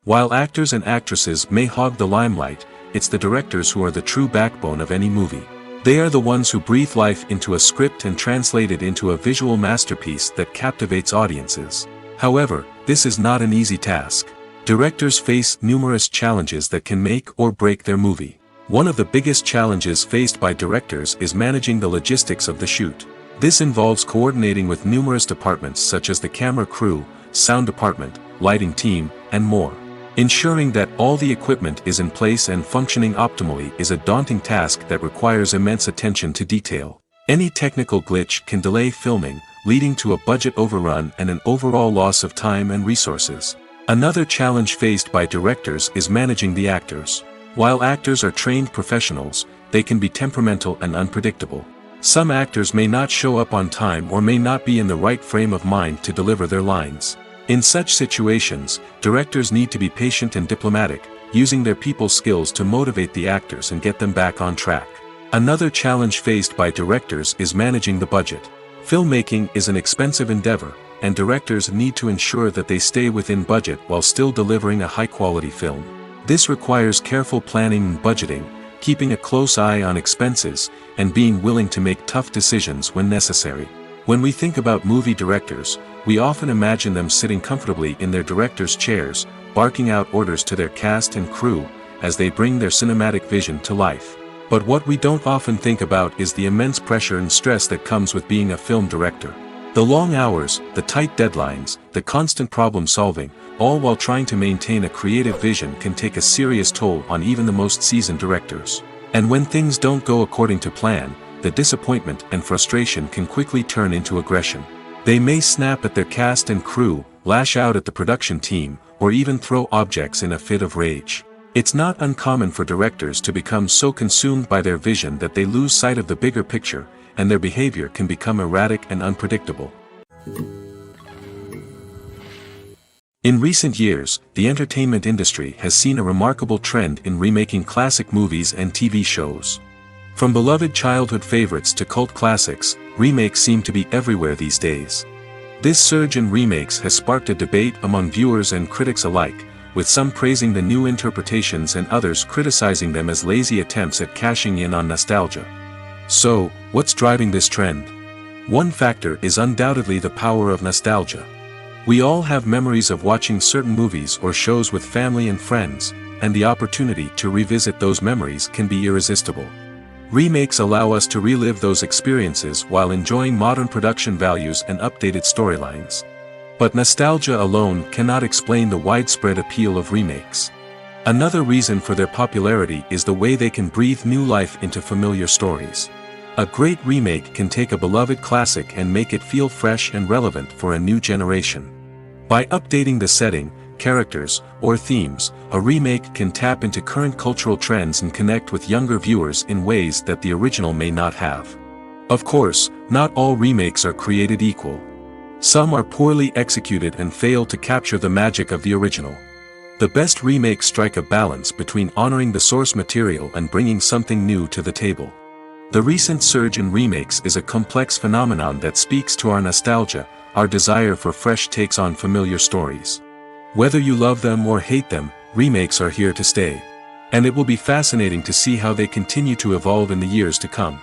While actors and actresses may hog the limelight, it's the directors who are the true backbone of any movie. They are the ones who breathe life into a script and translate it into a visual masterpiece that captivates audiences. However, this is not an easy task. Directors face numerous challenges that can make or break their movie. One of the biggest challenges faced by directors is managing the logistics of the shoot. This involves coordinating with numerous departments such as the camera crew, sound department, lighting team, and more. Ensuring that all the equipment is in place and functioning optimally is a daunting task that requires immense attention to detail. Any technical glitch can delay filming, leading to a budget overrun and an overall loss of time and resources. Another challenge faced by directors is managing the actors. While actors are trained professionals, they can be temperamental and unpredictable. Some actors may not show up on time or may not be in the right frame of mind to deliver their lines. In such situations, directors need to be patient and diplomatic, using their people skills to motivate the actors and get them back on track. Another challenge faced by directors is managing the budget. Filmmaking is an expensive endeavor, and directors need to ensure that they stay within budget while still delivering a high-quality film. This requires careful planning and budgeting, keeping a close eye on expenses, and being willing to make tough decisions when necessary. When we think about movie directors, we often imagine them sitting comfortably in their director's chairs, barking out orders to their cast and crew, as they bring their cinematic vision to life. But what we don't often think about is the immense pressure and stress that comes with being a film director. The long hours, the tight deadlines, the constant problem solving, all while trying to maintain a creative vision can take a serious toll on even the most seasoned directors. And when things don't go according to plan, the disappointment and frustration can quickly turn into aggression. They may snap at their cast and crew, lash out at the production team, or even throw objects in a fit of rage. It's not uncommon for directors to become so consumed by their vision that they lose sight of the bigger picture, and their behavior can become erratic and unpredictable. In recent years, the entertainment industry has seen a remarkable trend in remaking classic movies and TV shows. From beloved childhood favorites to cult classics, remakes seem to be everywhere these days. This surge in remakes has sparked a debate among viewers and critics alike, with some praising the new interpretations and others criticizing them as lazy attempts at cashing in on nostalgia. So, what's driving this trend? One factor is undoubtedly the power of nostalgia. We all have memories of watching certain movies or shows with family and friends, and the opportunity to revisit those memories can be irresistible. Remakes allow us to relive those experiences while enjoying modern production values and updated storylines. But nostalgia alone cannot explain the widespread appeal of remakes. Another reason for their popularity is the way they can breathe new life into familiar stories. A great remake can take a beloved classic and make it feel fresh and relevant for a new generation. By updating the setting, characters, or themes, a remake can tap into current cultural trends and connect with younger viewers in ways that the original may not have. Of course, not all remakes are created equal. Some are poorly executed and fail to capture the magic of the original. The best remakes strike a balance between honoring the source material and bringing something new to the table. The recent surge in remakes is a complex phenomenon that speaks to our nostalgia, our desire for fresh takes on familiar stories. Whether you love them or hate them, remakes are here to stay. And it will be fascinating to see how they continue to evolve in the years to come.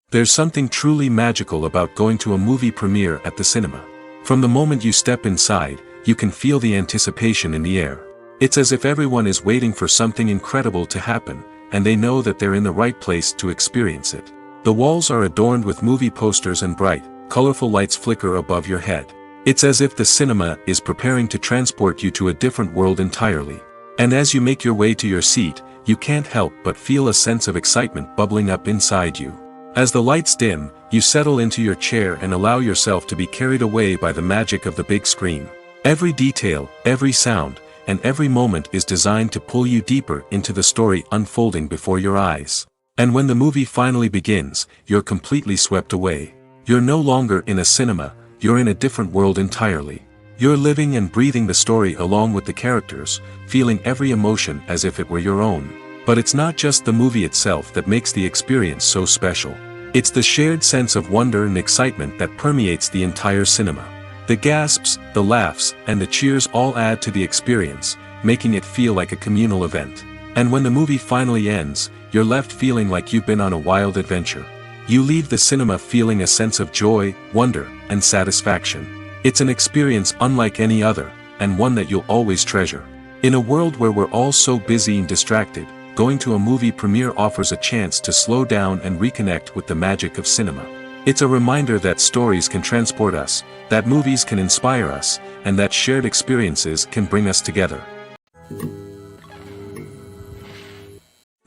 There's something truly magical about going to a movie premiere at the cinema. From the moment you step inside, you can feel the anticipation in the air. It's as if everyone is waiting for something incredible to happen, and they know that they're in the right place to experience it. The walls are adorned with movie posters and bright, colorful lights flicker above your head. It's as if the cinema is preparing to transport you to a different world entirely. And as you make your way to your seat, you can't help but feel a sense of excitement bubbling up inside you. As the lights dim, you settle into your chair and allow yourself to be carried away by the magic of the big screen. Every detail, every sound, and every moment is designed to pull you deeper into the story unfolding before your eyes. And when the movie finally begins, you're completely swept away. You're no longer in a cinema, you're in a different world entirely. You're living and breathing the story along with the characters, feeling every emotion as if it were your own. But it's not just the movie itself that makes the experience so special. It's the shared sense of wonder and excitement that permeates the entire cinema. The gasps, the laughs, and the cheers all add to the experience, making it feel like a communal event. And when the movie finally ends, you're left feeling like you've been on a wild adventure. You leave the cinema feeling a sense of joy, wonder, and satisfaction. It's an experience unlike any other, and one that you'll always treasure. In a world where we're all so busy and distracted, going to a movie premiere offers a chance to slow down and reconnect with the magic of cinema. It's a reminder that stories can transport us, that movies can inspire us, and that shared experiences can bring us together.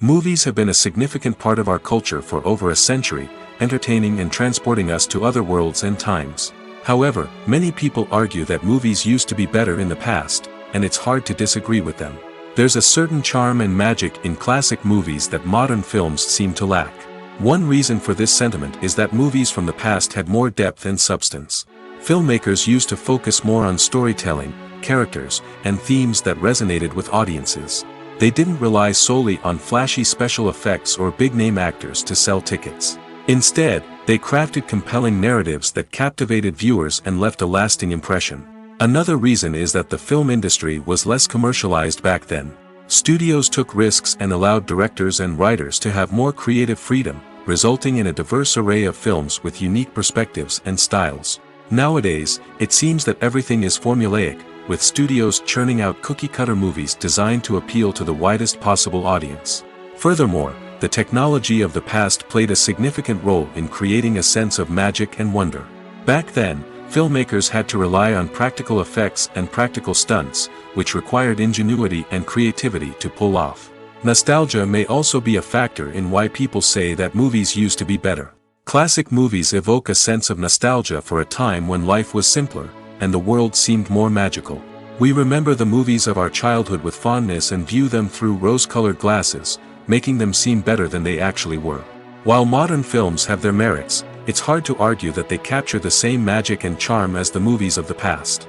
Movies have been a significant part of our culture for over a century, entertaining and transporting us to other worlds and times. However, many people argue that movies used to be better in the past, and it's hard to disagree with them. There's a certain charm and magic in classic movies that modern films seem to lack. One reason for this sentiment is that movies from the past had more depth and substance. Filmmakers used to focus more on storytelling, characters, and themes that resonated with audiences. They didn't rely solely on flashy special effects or big-name actors to sell tickets. Instead, they crafted compelling narratives that captivated viewers and left a lasting impression. Another reason is that the film industry was less commercialized back then. Studios took risks and allowed directors and writers to have more creative freedom, resulting in a diverse array of films with unique perspectives and styles. Nowadays, it seems that everything is formulaic, with studios churning out cookie-cutter movies designed to appeal to the widest possible audience. Furthermore, the technology of the past played a significant role in creating a sense of magic and wonder. Back then, filmmakers had to rely on practical effects and practical stunts, which required ingenuity and creativity to pull off. Nostalgia may also be a factor in why people say that movies used to be better. Classic movies evoke a sense of nostalgia for a time when life was simpler, and the world seemed more magical. We remember the movies of our childhood with fondness and view them through rose-colored glasses, making them seem better than they actually were. While modern films have their merits, it's hard to argue that they capture the same magic and charm as the movies of the past.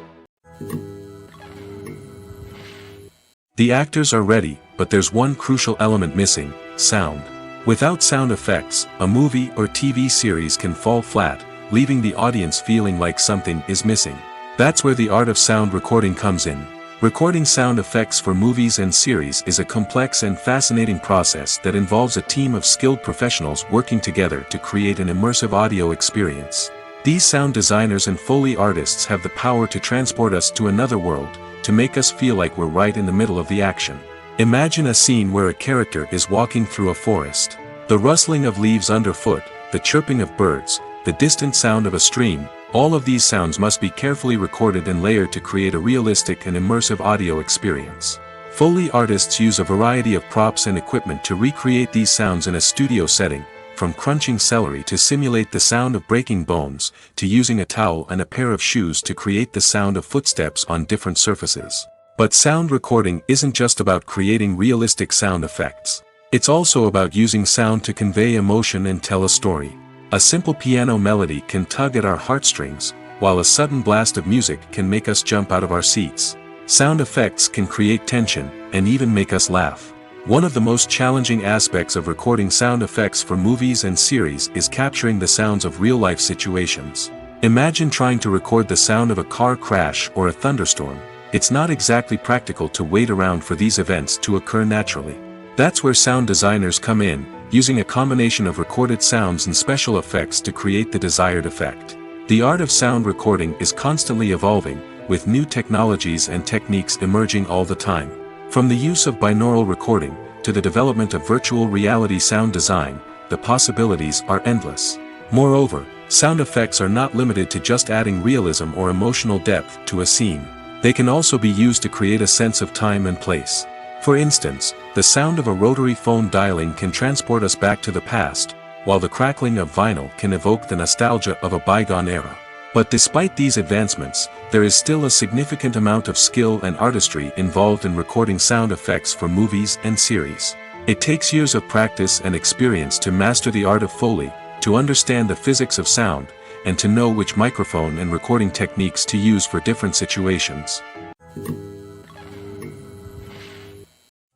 The actors are ready, but there's one crucial element missing: sound. Without sound effects, a movie or TV series can fall flat, leaving the audience feeling like something is missing. That's where the art of sound recording comes in. Recording sound effects for movies and series is a complex and fascinating process that involves a team of skilled professionals working together to create an immersive audio experience. These sound designers and Foley artists have the power to transport us to another world, to make us feel like we're right in the middle of the action. Imagine a scene where a character is walking through a forest. The rustling of leaves underfoot, the chirping of birds, the distant sound of a stream, all of these sounds must be carefully recorded and layered to create a realistic and immersive audio experience. Foley artists use a variety of props and equipment to recreate these sounds in a studio setting, from crunching celery to simulate the sound of breaking bones, to using a towel and a pair of shoes to create the sound of footsteps on different surfaces. But sound recording isn't just about creating realistic sound effects. It's also about using sound to convey emotion and tell a story. A simple piano melody can tug at our heartstrings, while a sudden blast of music can make us jump out of our seats. Sound effects can create tension, and even make us laugh. One of the most challenging aspects of recording sound effects for movies and series is capturing the sounds of real-life situations. Imagine trying to record the sound of a car crash or a thunderstorm. It's not exactly practical to wait around for these events to occur naturally. That's where sound designers come in, using a combination of recorded sounds and special effects to create the desired effect. The art of sound recording is constantly evolving, with new technologies and techniques emerging all the time. From the use of binaural recording, to the development of virtual reality sound design, the possibilities are endless. Moreover, sound effects are not limited to just adding realism or emotional depth to a scene. They can also be used to create a sense of time and place. For instance, the sound of a rotary phone dialing can transport us back to the past, while the crackling of vinyl can evoke the nostalgia of a bygone era. But despite these advancements, there is still a significant amount of skill and artistry involved in recording sound effects for movies and series. It takes years of practice and experience to master the art of Foley, to understand the physics of sound, and to know which microphone and recording techniques to use for different situations.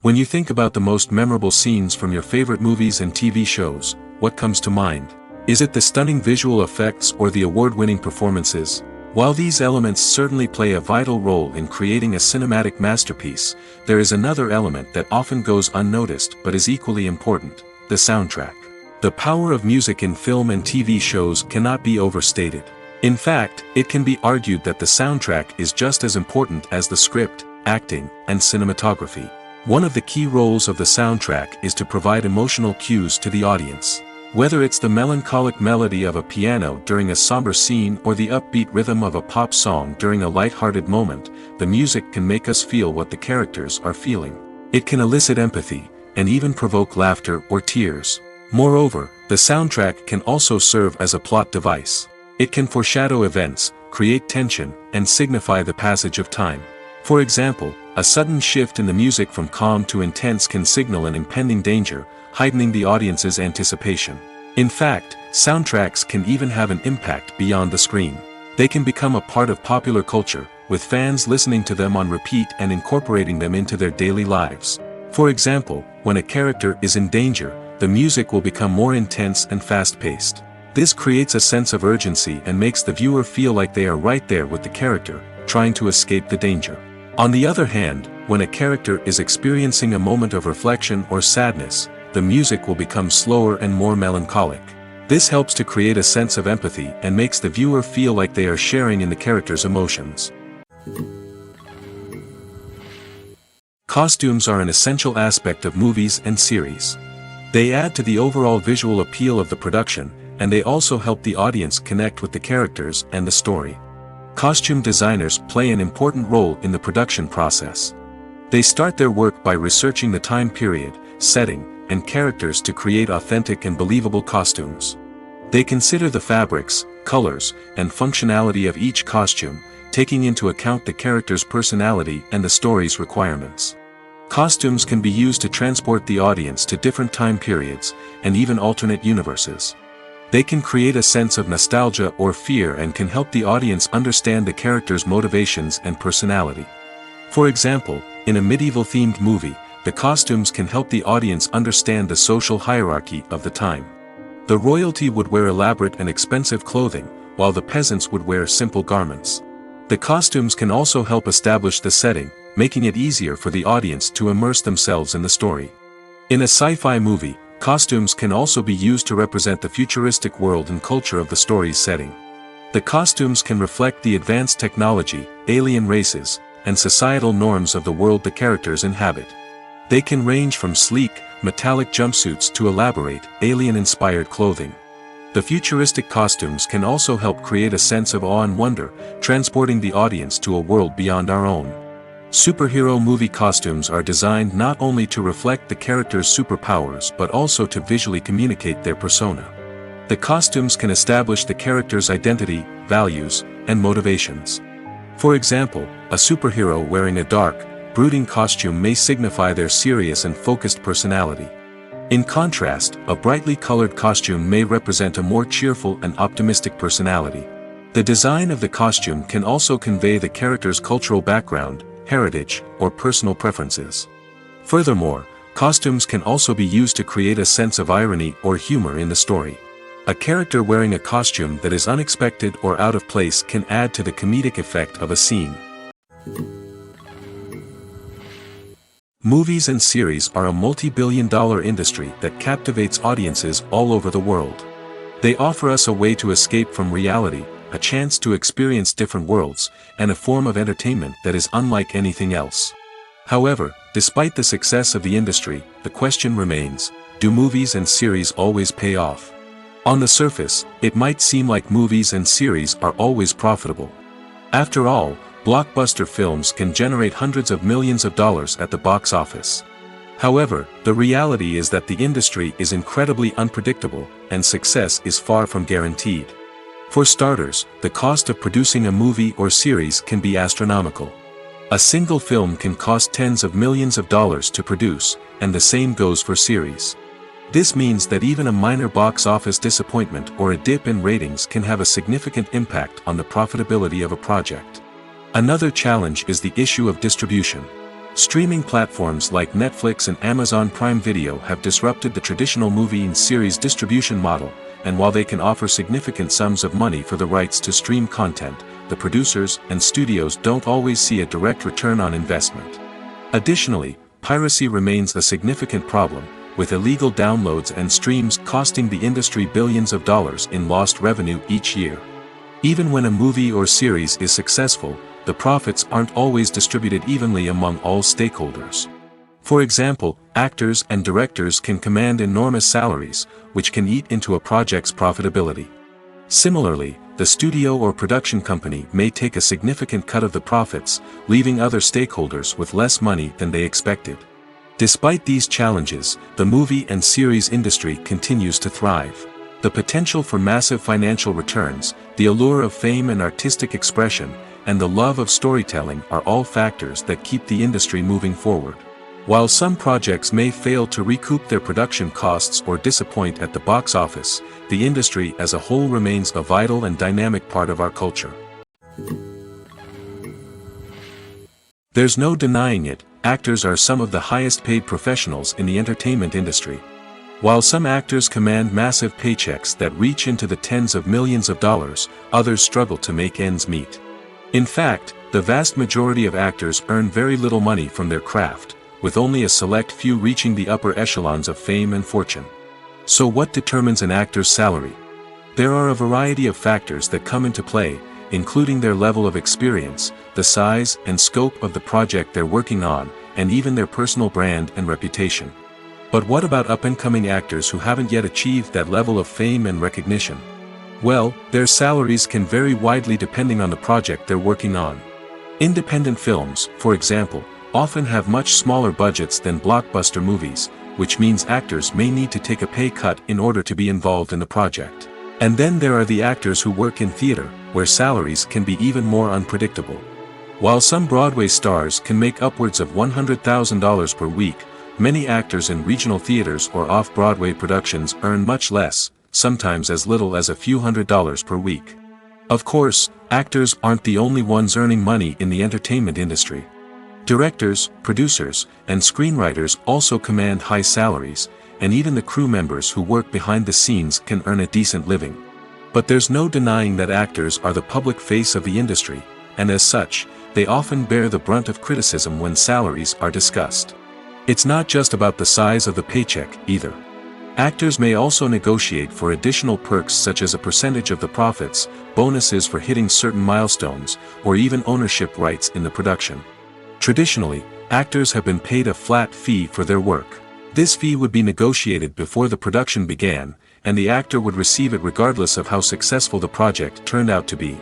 When you think about the most memorable scenes from your favorite movies and TV shows, what comes to mind? Is it the stunning visual effects or the award-winning performances? While these elements certainly play a vital role in creating a cinematic masterpiece, there is another element that often goes unnoticed but is equally important: the soundtrack. The power of music in film and TV shows cannot be overstated. In fact, it can be argued that the soundtrack is just as important as the script, acting, and cinematography. One of the key roles of the soundtrack is to provide emotional cues to the audience. Whether it's the melancholic melody of a piano during a somber scene or the upbeat rhythm of a pop song during a light-hearted moment, the music can make us feel what the characters are feeling. It can elicit empathy, and even provoke laughter or tears. Moreover, the soundtrack can also serve as a plot device. It can foreshadow events, create tension, and signify the passage of time. For example, a sudden shift in the music from calm to intense can signal an impending danger, heightening the audience's anticipation. In fact, soundtracks can even have an impact beyond the screen. They can become a part of popular culture, with fans listening to them on repeat and incorporating them into their daily lives. For example, when a character is in danger, the music will become more intense and fast-paced. This creates a sense of urgency and makes the viewer feel like they are right there with the character, trying to escape the danger. On the other hand, when a character is experiencing a moment of reflection or sadness, the music will become slower and more melancholic. This helps to create a sense of empathy and makes the viewer feel like they are sharing in the character's emotions. Costumes are an essential aspect of movies and series. They add to the overall visual appeal of the production, and they also help the audience connect with the characters and the story. Costume designers play an important role in the production process. They start their work by researching the time period, setting, and characters to create authentic and believable costumes. They consider the fabrics, colors, and functionality of each costume, taking into account the character's personality and the story's requirements. Costumes can be used to transport the audience to different time periods, and even alternate universes. They can create a sense of nostalgia or fear and can help the audience understand the character's motivations and personality. For example, in a medieval-themed movie, the costumes can help the audience understand the social hierarchy of the time. The royalty would wear elaborate and expensive clothing, while the peasants would wear simple garments. The costumes can also help establish the setting, making it easier for the audience to immerse themselves in the story. In a sci-fi movie, costumes can also be used to represent the futuristic world and culture of the story's setting. The costumes can reflect the advanced technology, alien races, and societal norms of the world the characters inhabit. They can range from sleek, metallic jumpsuits to elaborate, alien-inspired clothing. The futuristic costumes can also help create a sense of awe and wonder, transporting the audience to a world beyond our own. Superhero movie costumes are designed not only to reflect the character's superpowers but also to visually communicate their persona. The costumes can establish the character's identity, values, and motivations. For example, a superhero wearing a dark, brooding costume may signify their serious and focused personality. In contrast, a brightly colored costume may represent a more cheerful and optimistic personality. The design of the costume can also convey the character's cultural background, heritage, or personal preferences. Furthermore, costumes can also be used to create a sense of irony or humor in the story. A character wearing a costume that is unexpected or out of place can add to the comedic effect of a scene. Movies and series are a multi-billion-dollar industry that captivates audiences all over the world. They offer us a way to escape from reality, a chance to experience different worlds, and a form of entertainment that is unlike anything else. However, despite the success of the industry, the question remains, do movies and series always pay off? On the surface, it might seem like movies and series are always profitable. After all, blockbuster films can generate hundreds of millions of dollars at the box office. However, the reality is that the industry is incredibly unpredictable, and success is far from guaranteed. For starters, the cost of producing a movie or series can be astronomical. A single film can cost tens of millions of dollars to produce, and the same goes for series. This means that even a minor box office disappointment or a dip in ratings can have a significant impact on the profitability of a project. Another challenge is the issue of distribution. Streaming platforms like Netflix and Amazon Prime Video have disrupted the traditional movie and series distribution model, and while they can offer significant sums of money for the rights to stream content, the producers and studios don't always see a direct return on investment. Additionally, piracy remains a significant problem, with illegal downloads and streams costing the industry billions of dollars in lost revenue each year. Even when a movie or series is successful, the profits aren't always distributed evenly among all stakeholders. For example, actors and directors can command enormous salaries, which can eat into a project's profitability. Similarly, the studio or production company may take a significant cut of the profits, leaving other stakeholders with less money than they expected. Despite these challenges, the movie and series industry continues to thrive. The potential for massive financial returns, the allure of fame and artistic expression, and the love of storytelling are all factors that keep the industry moving forward. While some projects may fail to recoup their production costs or disappoint at the box office, the industry as a whole remains a vital and dynamic part of our culture. There's no denying it, actors are some of the highest paid professionals in the entertainment industry. While some actors command massive paychecks that reach into the tens of millions of dollars, others struggle to make ends meet. In fact, the vast majority of actors earn very little money from their craft, with only a select few reaching the upper echelons of fame and fortune. So what determines an actor's salary? There are a variety of factors that come into play, including their level of experience, the size and scope of the project they're working on, and even their personal brand and reputation. But what about up-and-coming actors who haven't yet achieved that level of fame and recognition? Well, their salaries can vary widely depending on the project they're working on. Independent films, for example, often have much smaller budgets than blockbuster movies, which means actors may need to take a pay cut in order to be involved in the project. And then there are the actors who work in theater, where salaries can be even more unpredictable. While some Broadway stars can make upwards of $100,000 per week, many actors in regional theaters or off-Broadway productions earn much less, sometimes as little as a few $100s per week. Of course, actors aren't the only ones earning money in the entertainment industry. Directors, producers, and screenwriters also command high salaries, and even the crew members who work behind the scenes can earn a decent living. But there's no denying that actors are the public face of the industry, and as such, they often bear the brunt of criticism when salaries are discussed. It's not just about the size of the paycheck, either. Actors may also negotiate for additional perks such as a percentage of the profits, bonuses for hitting certain milestones, or even ownership rights in the production. Traditionally, actors have been paid a flat fee for their work. This fee would be negotiated before the production began, and the actor would receive it regardless of how successful the project turned out to be.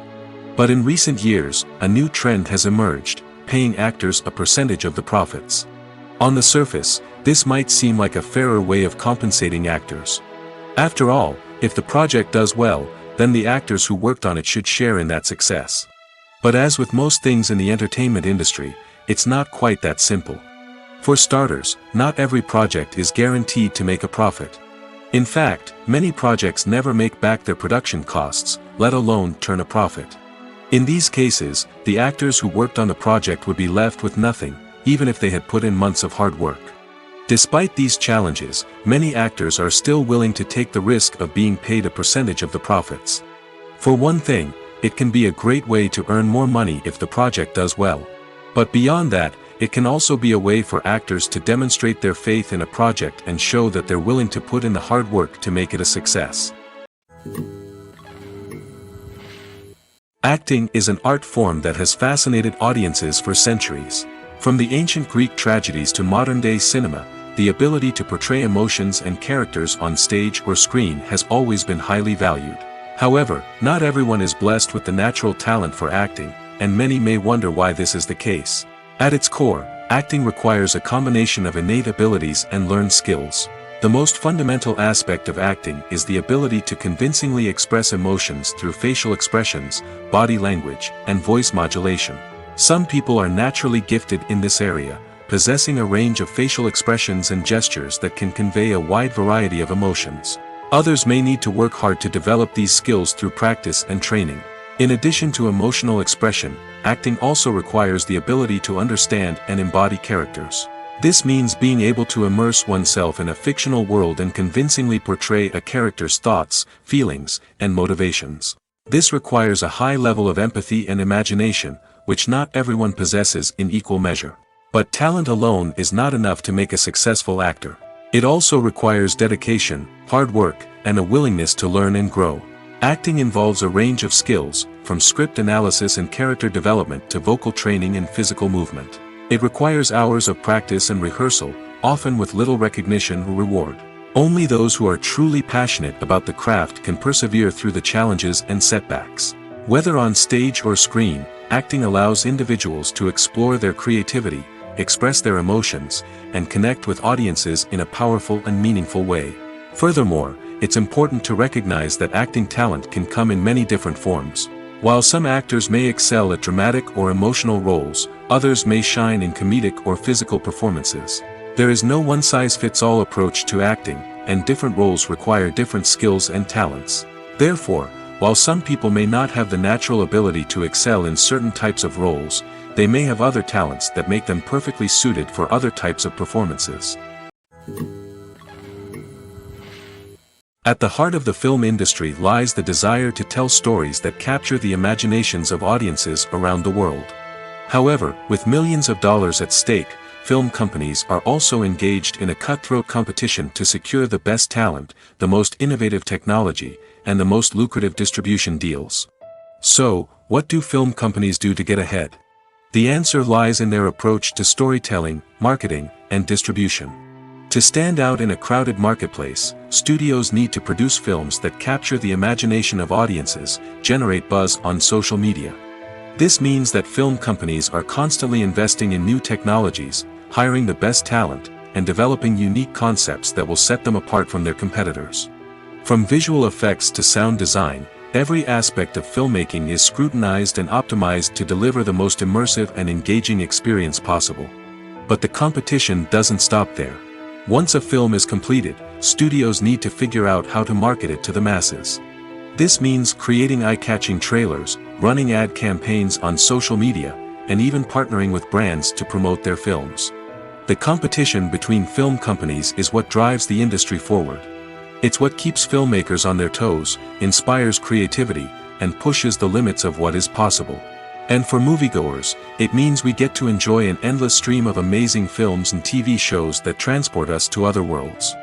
But in recent years, a new trend has emerged, paying actors a percentage of the profits. On the surface, this might seem like a fairer way of compensating actors. After all, if the project does well, then the actors who worked on it should share in that success. But as with most things in the entertainment industry, it's not quite that simple. For starters, not every project is guaranteed to make a profit. In fact, many projects never make back their production costs, let alone turn a profit. In these cases, the actors who worked on the project would be left with nothing, even if they had put in months of hard work. Despite these challenges, many actors are still willing to take the risk of being paid a percentage of the profits. For one thing, it can be a great way to earn more money if the project does well. But beyond that, it can also be a way for actors to demonstrate their faith in a project and show that they're willing to put in the hard work to make it a success. Acting is an art form that has fascinated audiences for centuries. From the ancient Greek tragedies to modern-day cinema, the ability to portray emotions and characters on stage or screen has always been highly valued. However, not everyone is blessed with the natural talent for acting, and many may wonder why this is the case. At its core, acting requires a combination of innate abilities and learned skills. The most fundamental aspect of acting is the ability to convincingly express emotions through facial expressions, body language, and voice modulation. Some people are naturally gifted in this area, possessing a range of facial expressions and gestures that can convey a wide variety of emotions. Others may need to work hard to develop these skills through practice and training. In addition to emotional expression, acting also requires the ability to understand and embody characters. This means being able to immerse oneself in a fictional world and convincingly portray a character's thoughts, feelings, and motivations. This requires a high level of empathy and imagination, which not everyone possesses in equal measure. But talent alone is not enough to make a successful actor. It also requires dedication, hard work, and a willingness to learn and grow. Acting involves a range of skills, from script analysis and character development to vocal training and physical movement. It requires hours of practice and rehearsal, often with little recognition or reward. Only those who are truly passionate about the craft can persevere through the challenges and setbacks. Whether on stage or screen, acting allows individuals to explore their creativity, express their emotions, and connect with audiences in a powerful and meaningful way. Furthermore, it's important to recognize that acting talent can come in many different forms. While some actors may excel at dramatic or emotional roles, others may shine in comedic or physical performances. There is no one-size-fits-all approach to acting, and different roles require different skills and talents. Therefore, while some people may not have the natural ability to excel in certain types of roles, they may have other talents that make them perfectly suited for other types of performances. At the heart of the film industry lies the desire to tell stories that capture the imaginations of audiences around the world. However, with millions of dollars at stake, film companies are also engaged in a cutthroat competition to secure the best talent, the most innovative technology, and the most lucrative distribution deals. So, what do film companies do to get ahead? The answer lies in their approach to storytelling, marketing, and distribution. To stand out in a crowded marketplace, studios need to produce films that capture the imagination of audiences, generate buzz on social media. This means that film companies are constantly investing in new technologies, hiring the best talent, and developing unique concepts that will set them apart from their competitors. From visual effects to sound design, every aspect of filmmaking is scrutinized and optimized to deliver the most immersive and engaging experience possible. But the competition doesn't stop there. Once a film is completed, studios need to figure out how to market it to the masses. This means creating eye-catching trailers, running ad campaigns on social media, and even partnering with brands to promote their films. The competition between film companies is what drives the industry forward. It's what keeps filmmakers on their toes, inspires creativity, and pushes the limits of what is possible. And for moviegoers, it means we get to enjoy an endless stream of amazing films and TV shows that transport us to other worlds.